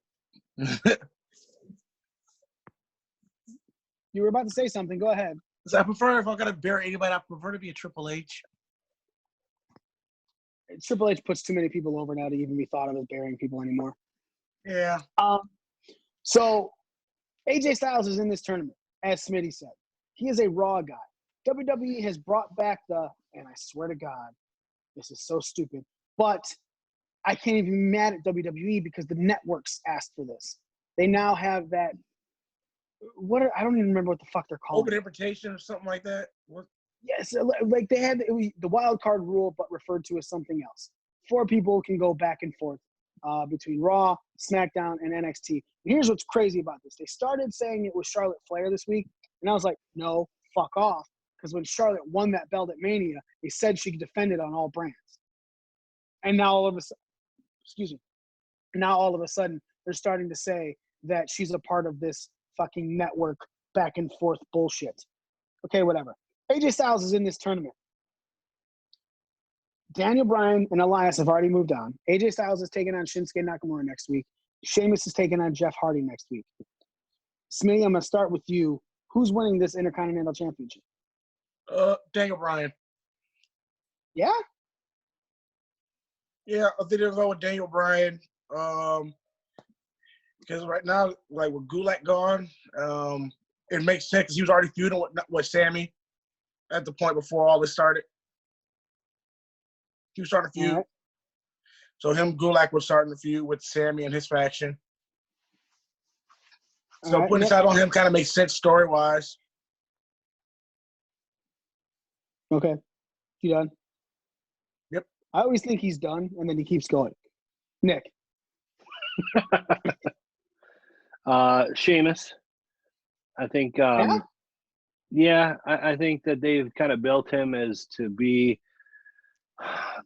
You were about to say something. Go ahead. So I prefer, if I'm gonna bury anybody, I prefer to be a Triple H. Triple H puts too many people over now to even be thought of as burying people anymore. Yeah. So AJ Styles is in this tournament, as Smitty said. He is a Raw guy. WWE has brought back and I swear to God, this is so stupid, but I can't even be mad at WWE because the networks asked for this. They now have that. I don't even remember what the fuck they're called. Open invitation or something like that. Yes, like they had the wild card rule, but referred to as something else. 4 people can go back and forth between Raw, SmackDown, and NXT. And here's what's crazy about this. They started saying it was Charlotte Flair this week, and I was like, no, fuck off. Because when Charlotte won that belt at Mania, they said she could defend it on all brands. And now all of a sudden, they're starting to say that she's a part of this fucking network back and forth bullshit. Okay, whatever. AJ Styles is in this tournament. Daniel Bryan and Elias have already moved on. AJ Styles is taking on Shinsuke Nakamura next week. Sheamus is taking on Jeff Hardy next week. Smitty, I'm going to start with you. Who's winning this Intercontinental Championship? Daniel Bryan. Yeah? Yeah, I think they'll go with Daniel Bryan. Because right now, like with Gulak gone, it makes sense because he was already feuding with Sammy at the point before all this started. He was starting to feud. Right. So Gulak was starting to feud with Sammy and his faction. So putting this out on him kind of makes sense story-wise. Okay. You done? Yep. I always think he's done, and then he keeps going. Nick. Sheamus. I think I think that they've kind of built him as to be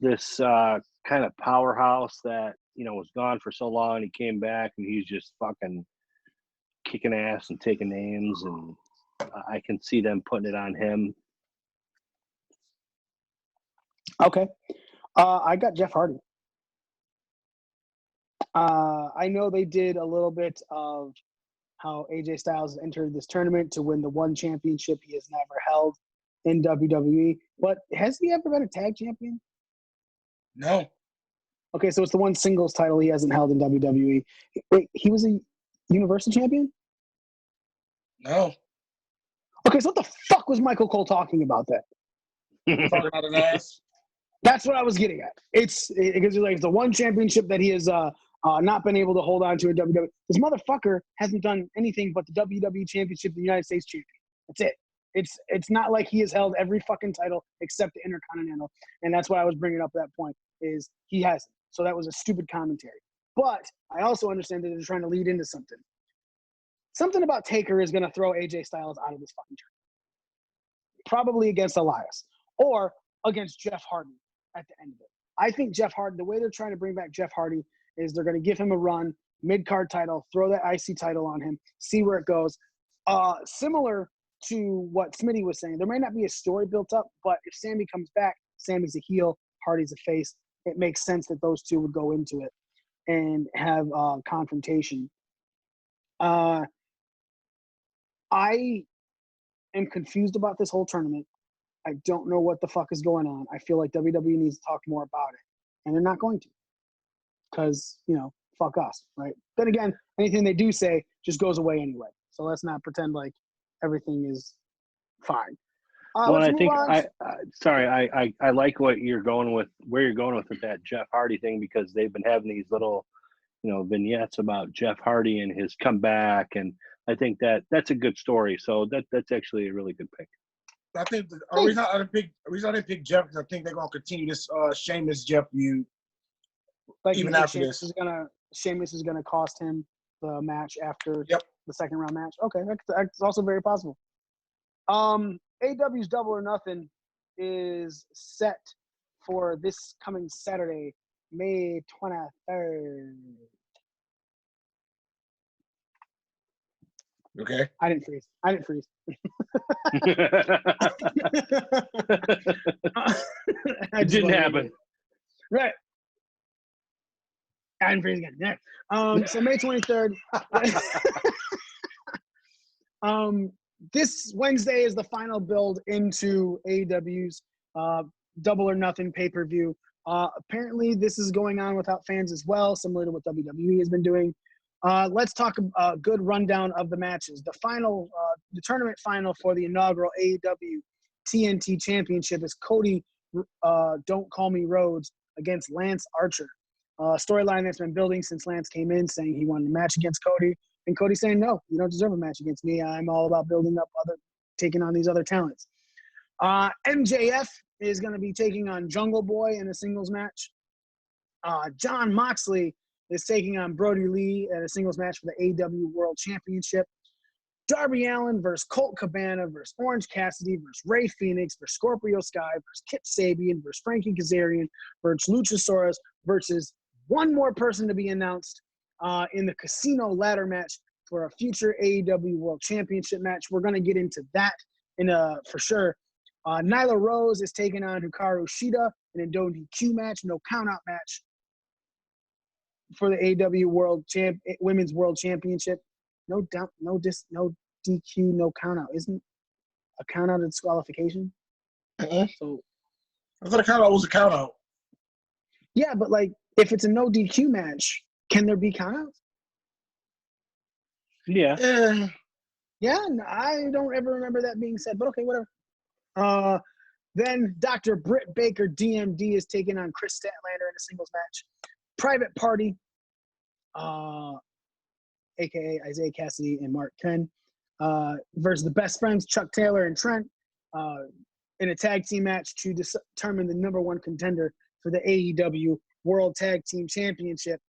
this kind of powerhouse that, was gone for so long. He came back and he's just fucking kicking ass and taking names, and I can see them putting it on him. Okay. I got Jeff Hardy. I know they did a little bit of how AJ Styles entered this tournament to win the one championship he has never held in WWE. But has he ever been a tag champion? No. Okay, so it's the one singles title he hasn't held in WWE. Wait, he was a Universal champion? No. Okay, so what the fuck was Michael Cole talking about then? Talking about an ass. That's what I was getting at. It's like the one championship that he has not been able to hold on to in WWE. This motherfucker hasn't done anything but the WWE Championship, the United States Champion. That's it. It's not like he has held every fucking title except the Intercontinental, and that's why I was bringing up that point. Is he hasn't. So that was a stupid commentary. But I also understand that they're trying to lead into something. Something about Taker is going to throw AJ Styles out of this fucking tournament. Probably against Elias or against Jeff Hardy at the end of it. I think Jeff Hardy, the way they're trying to bring back Jeff Hardy is they're going to give him a run, mid-card title, throw that IC title on him, see where it goes. Similar to what Smitty was saying, there might not be a story built up, but if Sammy comes back, Sammy's a heel, Hardy's a face, it makes sense that those two would go into it and have confrontation. I am confused about this whole tournament. I don't know what the fuck is going on. I feel like WWE needs to talk more about it. And they're not going to. Because, fuck us, right? Then again, anything they do say just goes away anyway. So let's not pretend like everything is fine. Well, I think I like what you're going with, where you're going with that Jeff Hardy thing, because they've been having these little, vignettes about Jeff Hardy and his comeback, and I think that's a good story. So that's actually a really good pick. I think the reason I didn't pick Jeff because I think they're gonna continue this Sheamus Jeff feud. Like even after Sheamus is gonna cost him the match after the second round match. Okay, that's also very possible. AEW's Double or Nothing is set for this coming Saturday, May 23rd. Okay. I didn't freeze. It didn't happen. Right. I didn't freeze again. Yeah. So May 23rd. This Wednesday is the final build into AEW's Double or Nothing pay-per-view. Apparently, this is going on without fans as well, similar to what WWE has been doing. Let's talk a good rundown of the matches. The tournament final for the inaugural AEW TNT Championship is Cody Don't Call Me Rhodes against Lance Archer. Storyline that's been building since Lance came in, saying he wanted a match against Cody. And Cody saying, no, you don't deserve a match against me. I'm all about building up taking on these other talents. MJF is going to be taking on Jungle Boy in a singles match. Jon Moxley is taking on Brody Lee at a singles match for the AEW World Championship. Darby Allin versus Colt Cabana versus Orange Cassidy versus Rey Fenix versus Scorpio Sky versus Kip Sabian versus Frankie Kazarian versus Luchasaurus versus one more person to be announced in the Casino ladder match for a future AEW World Championship match. We're going to get into that for sure. Nyla Rose is taking on Hikaru Shida in a no DQ match, no countout match for the AEW Women's World Championship. No DQ, no countout. Isn't a countout a disqualification? So I thought a countout was a countout. Yeah, but if it's a no DQ match, can there be countouts? Yeah. Yeah, I don't ever remember that being said, but okay, whatever. Then Dr. Britt Baker, DMD, is taking on Chris Statlander in a singles match. Private Party, a.k.a. Isaiah Cassidy and Mark Ken, versus the Best Friends, Chuck Taylor and Trent, in a tag team match to determine the number one contender for the AEW World Tag Team Championship.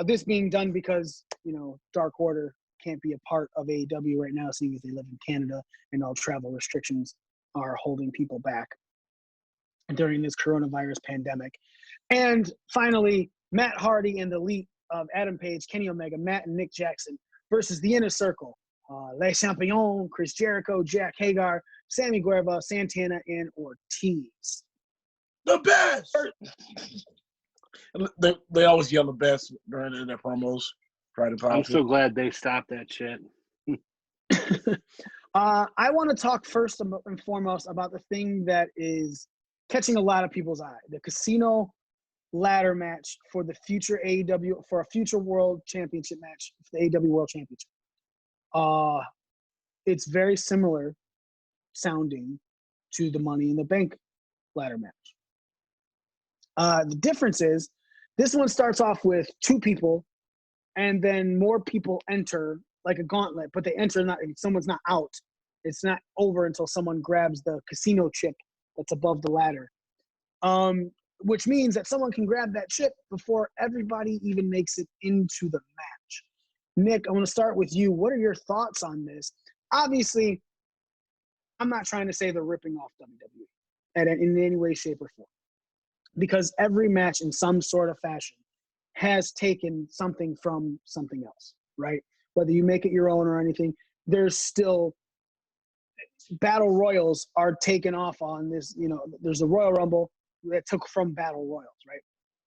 This being done because, Dark Order can't be a part of AEW right now, seeing as they live in Canada and all travel restrictions are holding people back during this coronavirus pandemic. And finally, Matt Hardy and the Elite of Adam Page, Kenny Omega, Matt and Nick Jackson versus the Inner Circle, Les Champions, Chris Jericho, Jack Hagar, Sammy Guevara, Santana, and Ortiz. The best! They always yell the best during their promos. I'm so glad they stopped that shit. I want to talk first and foremost about the thing that is catching a lot of people's eye, the Casino ladder match for the future AEW, for a future World Championship match, for the AEW World Championship. It's very similar sounding to the Money in the Bank ladder match. The difference is this one starts off with two people and then more people enter like a gauntlet, but they enter someone's not out. It's not over until someone grabs the casino chip that's above the ladder. which means that someone can grab that chip before everybody even makes it into the match. Nick, I want to start with you. What are your thoughts on this? Obviously, I'm not trying to say they're ripping off WWE in any way, shape, or form, because every match in some sort of fashion has taken something from something else, right? Whether you make it your own or anything, there's still battle royals are taken off on this. You know, there's a Royal Rumble that took from battle royals, right?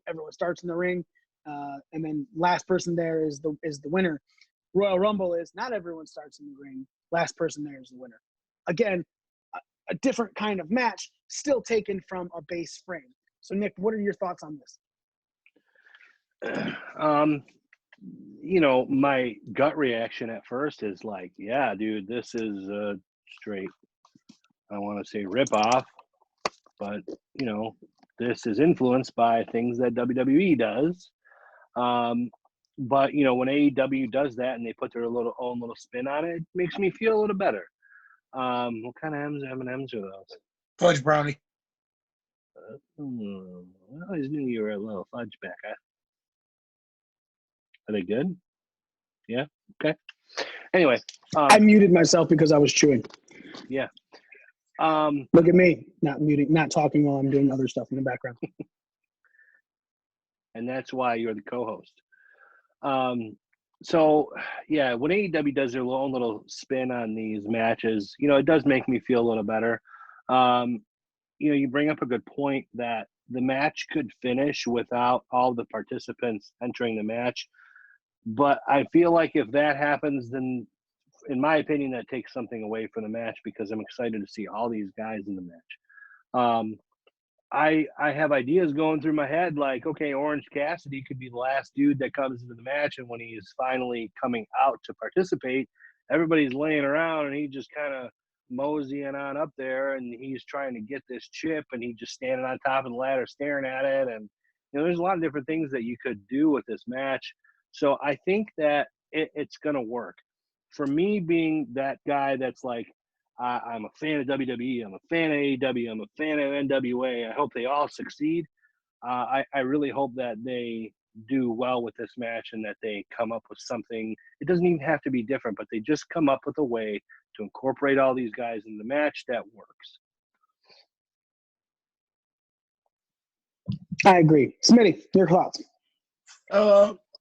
Everyone starts in the ring, and then last person there is the winner. Royal Rumble is not everyone starts in the ring. Last person there is the winner. Again, a different kind of match, still taken from a base frame. So, Nick, what are your thoughts on this? My gut reaction at first is like, yeah, dude, this is a straight, I want to say rip off, but this is influenced by things that WWE does. But when AEW does that and they put their own little spin on it, it makes me feel a little better. What kind of M&Ms are those? Fudge brownie. I always knew you were a little fudge back. Are they good? Yeah. Okay. Anyway, I muted myself because I was chewing. Yeah. Look at me, not talking while I'm doing other stuff in the background. And that's why you're the co-host. So yeah, when AEW does their own little spin on these matches, it does make me feel a little better. You bring up a good point that the match could finish without all the participants entering the match. But I feel like if that happens, then in my opinion, that takes something away from the match, because I'm excited to see all these guys in the match. I have ideas going through my head, like, okay, Orange Cassidy could be the last dude that comes into the match, and when he's finally coming out to participate, everybody's laying around and he just kind of moseying on up there, and he's trying to get this chip, and he's just standing on top of the ladder staring at it. And there's a lot of different things that you could do with this match. So I think that it's going to work. For me, being that guy that's like, I'm a fan of WWE, I'm a fan of AEW, I'm a fan of NWA. I hope they all succeed. I really hope that they do well with this match and that they come up with something. It doesn't even have to be different, but they just come up with a way to incorporate all these guys in the match that works. I agree. Smitty, your thoughts?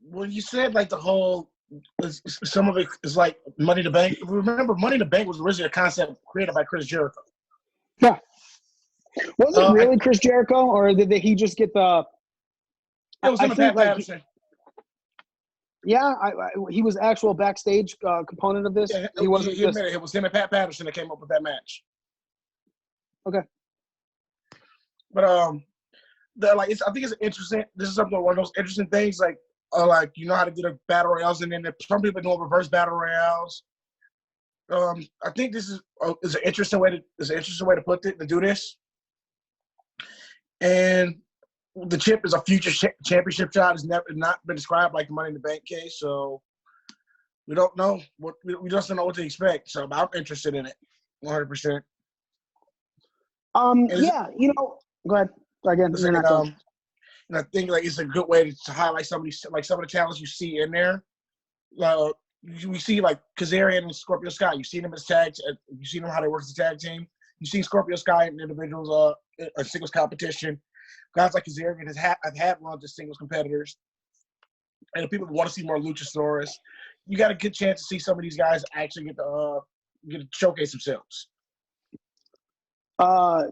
When you said like the whole, some of it is like Money in the Bank. Remember, Money in the Bank was originally a concept created by Chris Jericho. Yeah. Was it really Chris Jericho, or did he just get the? It was him and Pat Patterson. Yeah, he was actual backstage component of this. Yeah, he wasn't. He admitted it was him and Pat Patterson that came up with that match. Okay. But I think it's interesting. This is something, one of those interesting things, like how to do the battle royales, and then some people doing reverse battle royales. I think this is an interesting way to put it, to do this. And the chip is a future championship shot. It's not been described like the Money in the Bank case, so we don't know we just don't know what to expect. So I'm interested in it, 100%. Yeah, go ahead. Again, you're not done. And I think like it's a good way to highlight some of the talents you see in there. We see like Kazarian and Scorpio Sky. You see them as tags. You see them how they work as a tag team. You see Scorpio Sky and individuals a singles competition. Guys like Kazarian have had runs as singles competitors. And if people want to see more Luchasaurus, you got a good chance to see some of these guys actually get to showcase themselves. I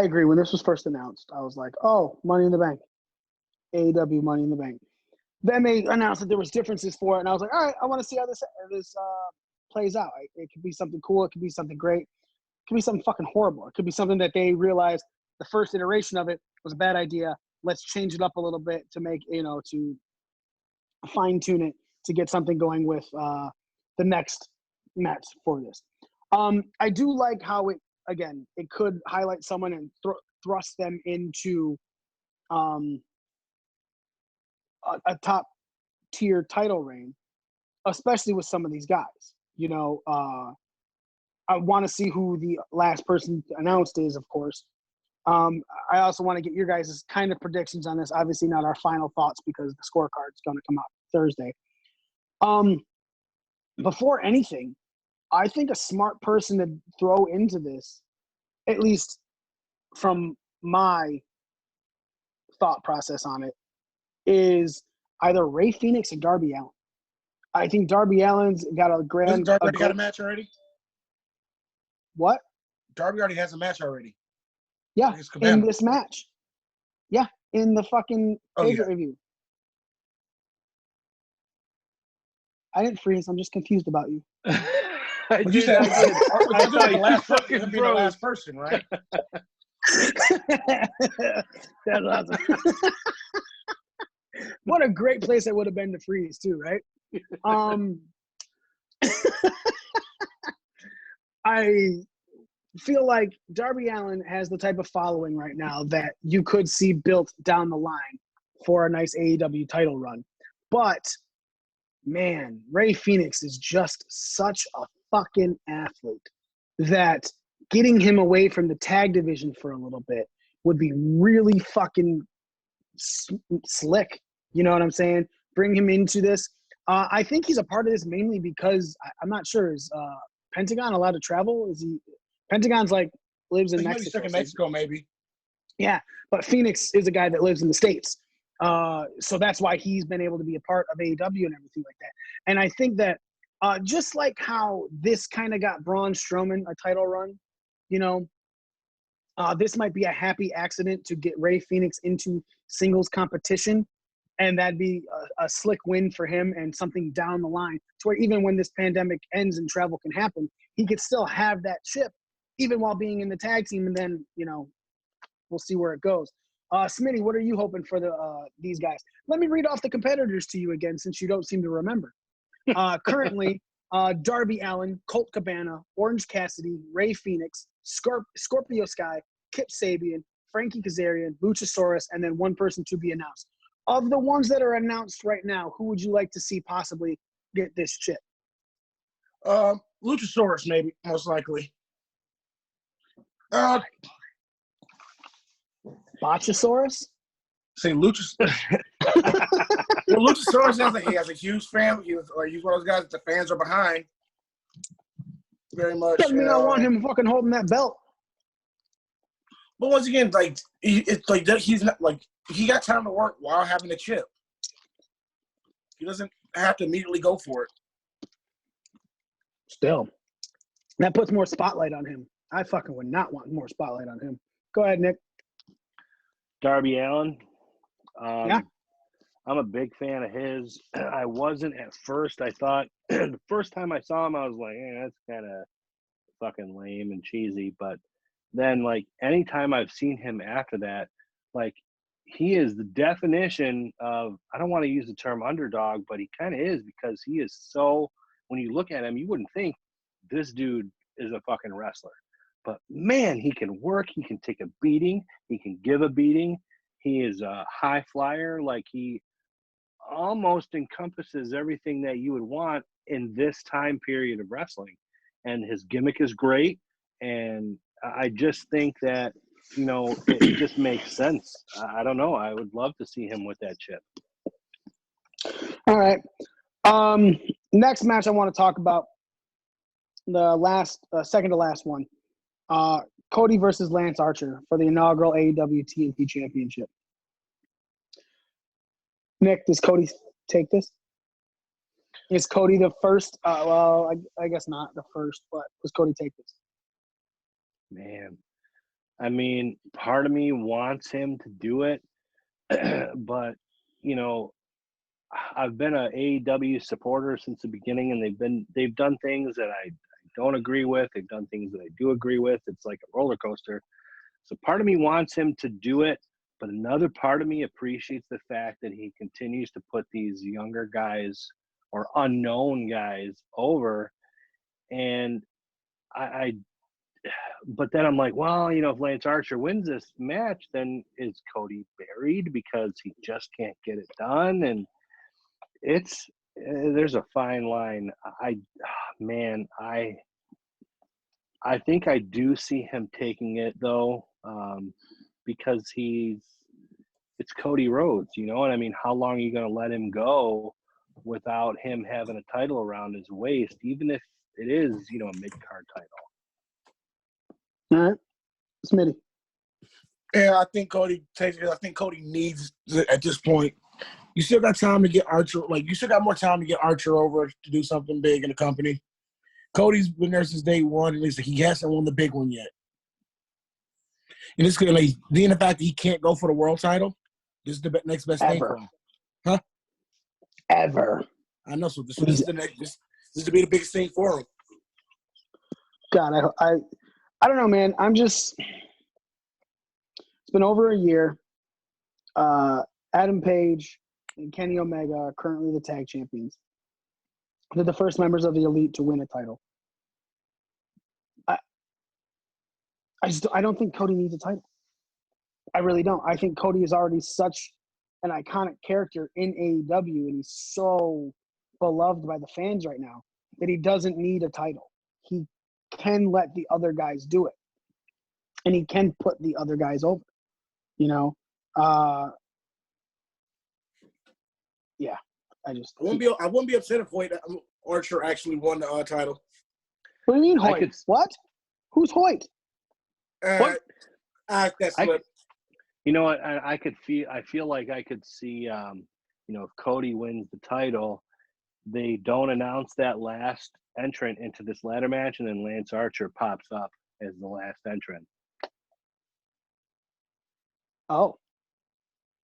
agree. When this was first announced, I was like, oh, Money in the Bank. AEW Money in the Bank. Then they announced that there was differences for it, and I was like, all right, I want to see how this plays out. It could be something cool. It could be something great. It could be something fucking horrible. It could be something that they realized the first iteration of it was a bad idea. Let's change it up a little bit to make, to fine-tune it to get something going with the next match for this. I do like how it could highlight someone and thrust them into a top tier title reign, especially with some of these guys. I want to see who the last person announced is, of course. I also want to get your guys' kind of predictions on this. Obviously, not our final thoughts because the scorecard's going to come out Thursday. Before anything, I think a smart person to throw into this, at least from my thought process on it, is either Ray Phoenix or Darby Allin. I think Darby Allin's got a grand. Darby already got a match already? What? Darby already has a match already. Yeah, in this match. Yeah, in the fucking pay-per-view. I didn't freeze. I'm just confused about you. I did. I thought you fucking be the last person, right? That's awesome. What a great place that would have been to freeze too, right? I feel like Darby Allin has the type of following right now that you could see built down the line for a nice AEW title run. But man, Ray Phoenix is just such a fucking athlete that getting him away from the tag division for a little bit would be really fucking slick. You know what I'm saying? Bring him into this. I think he's a part of this mainly because I'm not sure, is Pentagon allowed to travel? Is he? Pentagon's like lives in Mexico. Stuck in Mexico, maybe. Yeah, but Phoenix is a guy that lives in the States. So that's why he's been able to be a part of AEW and everything like that. And I think that just like how this kind of got Braun Strowman a title run, you know, this might be a happy accident to get Ray Phoenix into singles competition. And that'd be a slick win for him and something down the line to where even when this pandemic ends and travel can happen, he could still have that chip even while being in the tag team. And then, you know, we'll see where it goes. Smitty, what are you hoping for these guys? Let me read off the competitors to you again, since you don't seem to remember. Currently, Darby Allin, Colt Cabana, Orange Cassidy, Ray Phoenix, Scorpio Sky, Kip Sabian, Frankie Kazarian, Luchasaurus, and then one person to be announced. Of the ones that are announced right now, who would you like to see possibly get this chip? Luchasaurus, maybe, most likely. Botchasaurus? Say Luchasaurus. Luchasaurus has a huge fan. He's one of those guys that the fans are behind. Very much. Doesn't mean I want him fucking holding that belt. But once again, like it's like he's not like he got time to work while having a chip. He doesn't have to immediately go for it. Still, that puts more spotlight on him. I fucking would not want more spotlight on him. Go ahead, Nick. Darby Allin. Yeah. I'm a big fan of his. I wasn't at first. I thought the first time I saw him, I was like, that's kind of fucking lame and cheesy. But then, like, anytime I've seen him after that, like, he is the definition of, I don't want to use the term underdog, but he kind of is, because he is so, when you look at him, you wouldn't think this dude is a fucking wrestler. But man, he can work. He can take a beating. He can give a beating. He is a high flyer. Like, he almost encompasses everything that you would want in this time period of wrestling. And his gimmick is great. And I just think that, you know, it just makes sense. I don't know. I would love to see him with that chip. All right. Next match I want to talk about, the last, second to last one. Cody versus Lance Archer for the inaugural AEW TNT Championship. Nick, does Cody take this? Is Cody the first? Well, I guess not the first, but does Cody take this? Man, I mean, part of me wants him to do it, but, you know, I've been an AEW supporter since the beginning, and they've done things that I don't agree with. They've done things that I do agree with. It's like a roller coaster. So part of me wants him to do it, but another part of me appreciates the fact that he continues to put these younger guys or unknown guys over. And but then I'm like, well, you know, if Lance Archer wins this match, then is Cody buried because he just can't get it done? And there's a fine line. I think I do see him taking it, though. because it's Cody Rhodes, you know what I mean? How long are you going to let him go without him having a title around his waist, even if it is, you know, a mid-card title? All right. Smitty. Yeah, I think Cody takes it. I think Cody needs at this point. You still got time to get Archer. Like, you still got more time to get Archer over to do something big in the company. Cody's been there since day one, and he hasn't won the big one yet. And it's going to be the fact that he can't go for the world title. This is the next best thing for him. Huh? Ever. I know. So this is the next. This to be the biggest thing for him. God, I don't know, man. I'm just. It's been over a year. Adam Page and Kenny Omega are currently the tag champions. They're the first members of the Elite to win a title. I don't think Cody needs a title. I really don't. I think Cody is already such an iconic character in AEW, and he's so beloved by the fans right now that he doesn't need a title. He can let the other guys do it, and he can put the other guys over. You know, yeah. I wouldn't be upset if Hoyt Archer actually won the title. What do you mean Hoyt? What? Who's Hoyt? What? That's what. You know what? I feel like I could see, you know, if Cody wins the title, they don't announce that last entrant into this ladder match, and then Lance Archer pops up as the last entrant. Oh.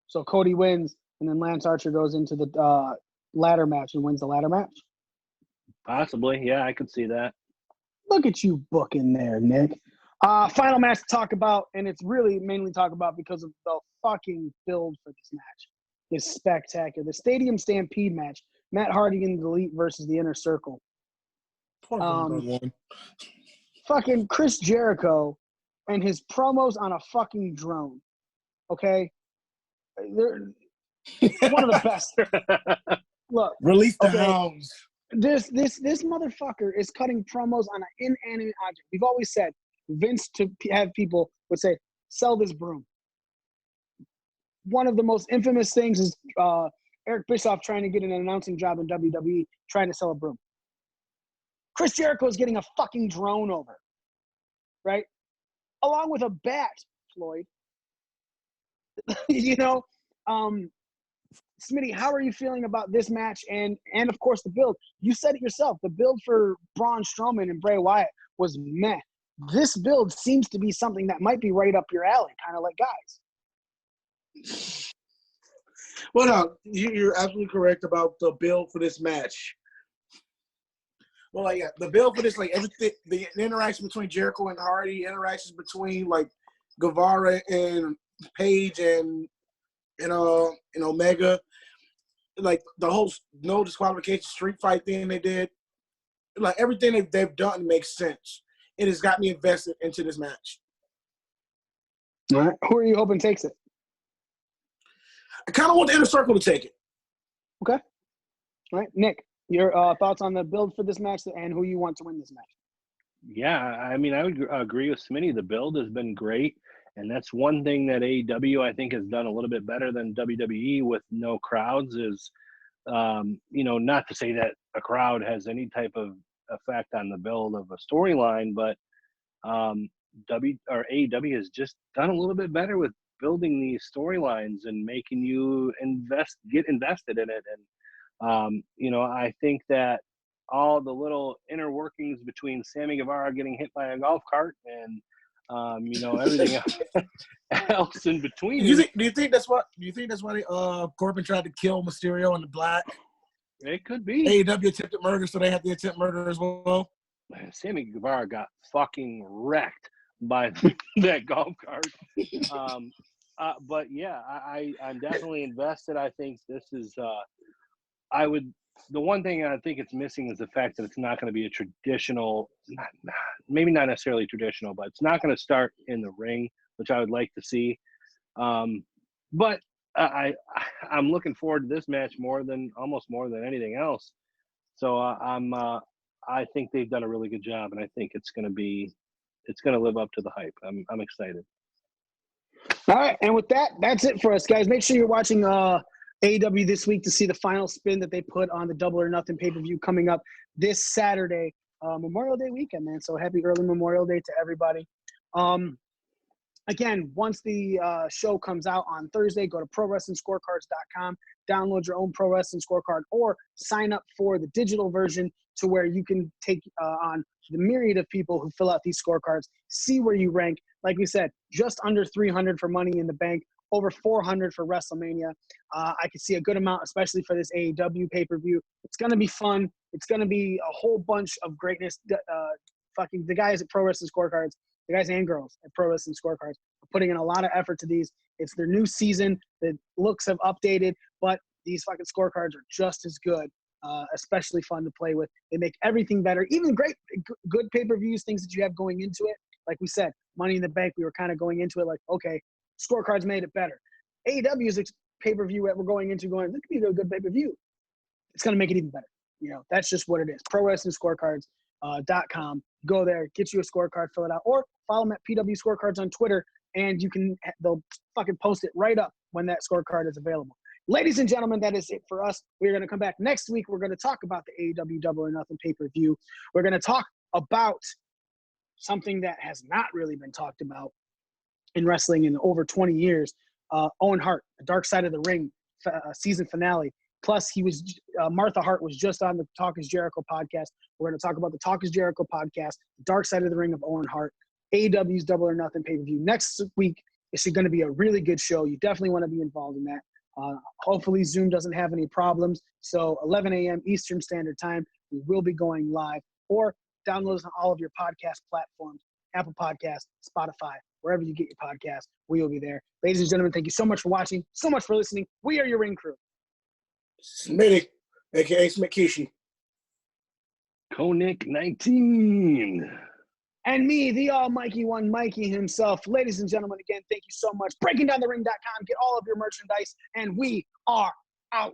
So Cody wins, and then Lance Archer goes into the ladder match and wins the ladder match? Possibly. Yeah, I could see that. Look at you booking there, Nick. Final match to talk about, and it's really mainly talk about because of the fucking build for this match. It's spectacular. The Stadium Stampede match. Matt Hardy and the Elite versus the Inner Circle. Fucking Chris Jericho and his promos on a fucking drone. Okay? They're one of the best. Look. Release the hounds. This motherfucker is cutting promos on an inanimate object. We've always said Vince to have people would say, sell this broom. One of the most infamous things is Eric Bischoff trying to get an announcing job in WWE, trying to sell a broom. Chris Jericho is getting a fucking drone over, right? Along with a bat, Floyd. You know, Smitty, how are you feeling about this match and of course the build? You said it yourself. The build for Braun Strowman and Bray Wyatt was meh. This build seems to be something that might be right up your alley, kind of like guys. Well, no, you're absolutely correct about the build for this match. Well, like, yeah, the build for this, like everything, the interaction between Jericho and Hardy, interactions between like Guevara and Page and Omega, like the whole no disqualification street fight thing they did, like everything they've done makes sense. It has got me invested into this match. All right, who are you hoping takes it? I kind of want the Inner Circle to take it. Okay. All right, Nick, your thoughts on the build for this match and who you want to win this match? Yeah, I mean, I would agree with Smitty. The build has been great, and that's one thing that AEW, I think, has done a little bit better than WWE with no crowds is, you know, not to say that a crowd has any type of effect on the build of a storyline, but AEW has just done a little bit better with building these storylines and making you get invested in it. And, you know, I think that all the little inner workings between Sammy Guevara getting hit by a golf cart and, you know, everything else in between. Do you think that's why Corbin tried to kill Mysterio in the Black? It could be. AEW attempted murder, so they had to attempt murder as well. Man, Sammy Guevara got fucking wrecked by that golf cart. But yeah, I'm definitely invested. I think this is the one thing I think it's missing is the fact that it's not going to be a traditional, maybe not necessarily traditional, but it's not going to start in the ring, which I would like to see. But I'm looking forward to this match almost more than anything else. So I think they've done a really good job, and I think it's going to live up to the hype. I'm excited. All right, and with that, that's it for us, guys. Make sure you're watching AEW this week to see the final spin that they put on the Double or Nothing pay-per-view coming up this Saturday, Memorial Day weekend, man. So happy early Memorial Day to everybody. Again, once the show comes out on Thursday, go to ProWrestlingScorecards.com, download your own Pro Wrestling Scorecard, or sign up for the digital version to where you can take on the myriad of people who fill out these scorecards, see where you rank. Like we said, just under 300 for Money in the Bank, over 400 for WrestleMania. I can see a good amount, especially for this AEW pay-per-view. It's going to be fun. It's going to be a whole bunch of greatness. The guys at Pro Wrestling Scorecards, the guys and girls at Pro Wrestling Scorecards are putting in a lot of effort to these. It's their new season. The looks have updated, but these fucking scorecards are just as good, especially fun to play with. They make everything better. Even good pay-per-views, things that you have going into it. Like we said, Money in the Bank, we were kind of going into it like, okay, scorecards made it better. AEW is a pay-per-view that we're going into going, this could be a good pay-per-view. It's going to make it even better. That's just what it is. ProWrestlingScorecards.com. Go there, get you a scorecard, fill it out, or follow them at PW Scorecards on Twitter, and they'll fucking post it right up when that scorecard is available. Ladies and gentlemen, that is it for us. We're going to come back next week. We're going to talk about the AEW Double or Nothing pay-per-view. We're going to talk about something that has not really been talked about in wrestling in over 20 years. Owen Hart, The Dark Side of the Ring season finale. Plus, Martha Hart was just on the Talk is Jericho podcast. We're going to talk about the Talk is Jericho podcast, The Dark Side of the Ring of Owen Hart, AEW's Double or Nothing pay-per-view. Next week, it's going to be a really good show. You definitely want to be involved in that. Hopefully, Zoom doesn't have any problems. So 11 a.m. Eastern Standard Time, we will be going live. Or download us on all of your podcast platforms, Apple Podcasts, Spotify, wherever you get your podcast, we will be there. Ladies and gentlemen, thank you so much for watching, so much for listening. We are your ring crew. Smitty, a.k.a. Smitkishi. Konik 19. And me, the almighty one, Mikey himself. Ladies and gentlemen, again, thank you so much. BreakingDownTheRing.com. Get all of your merchandise, and we are out.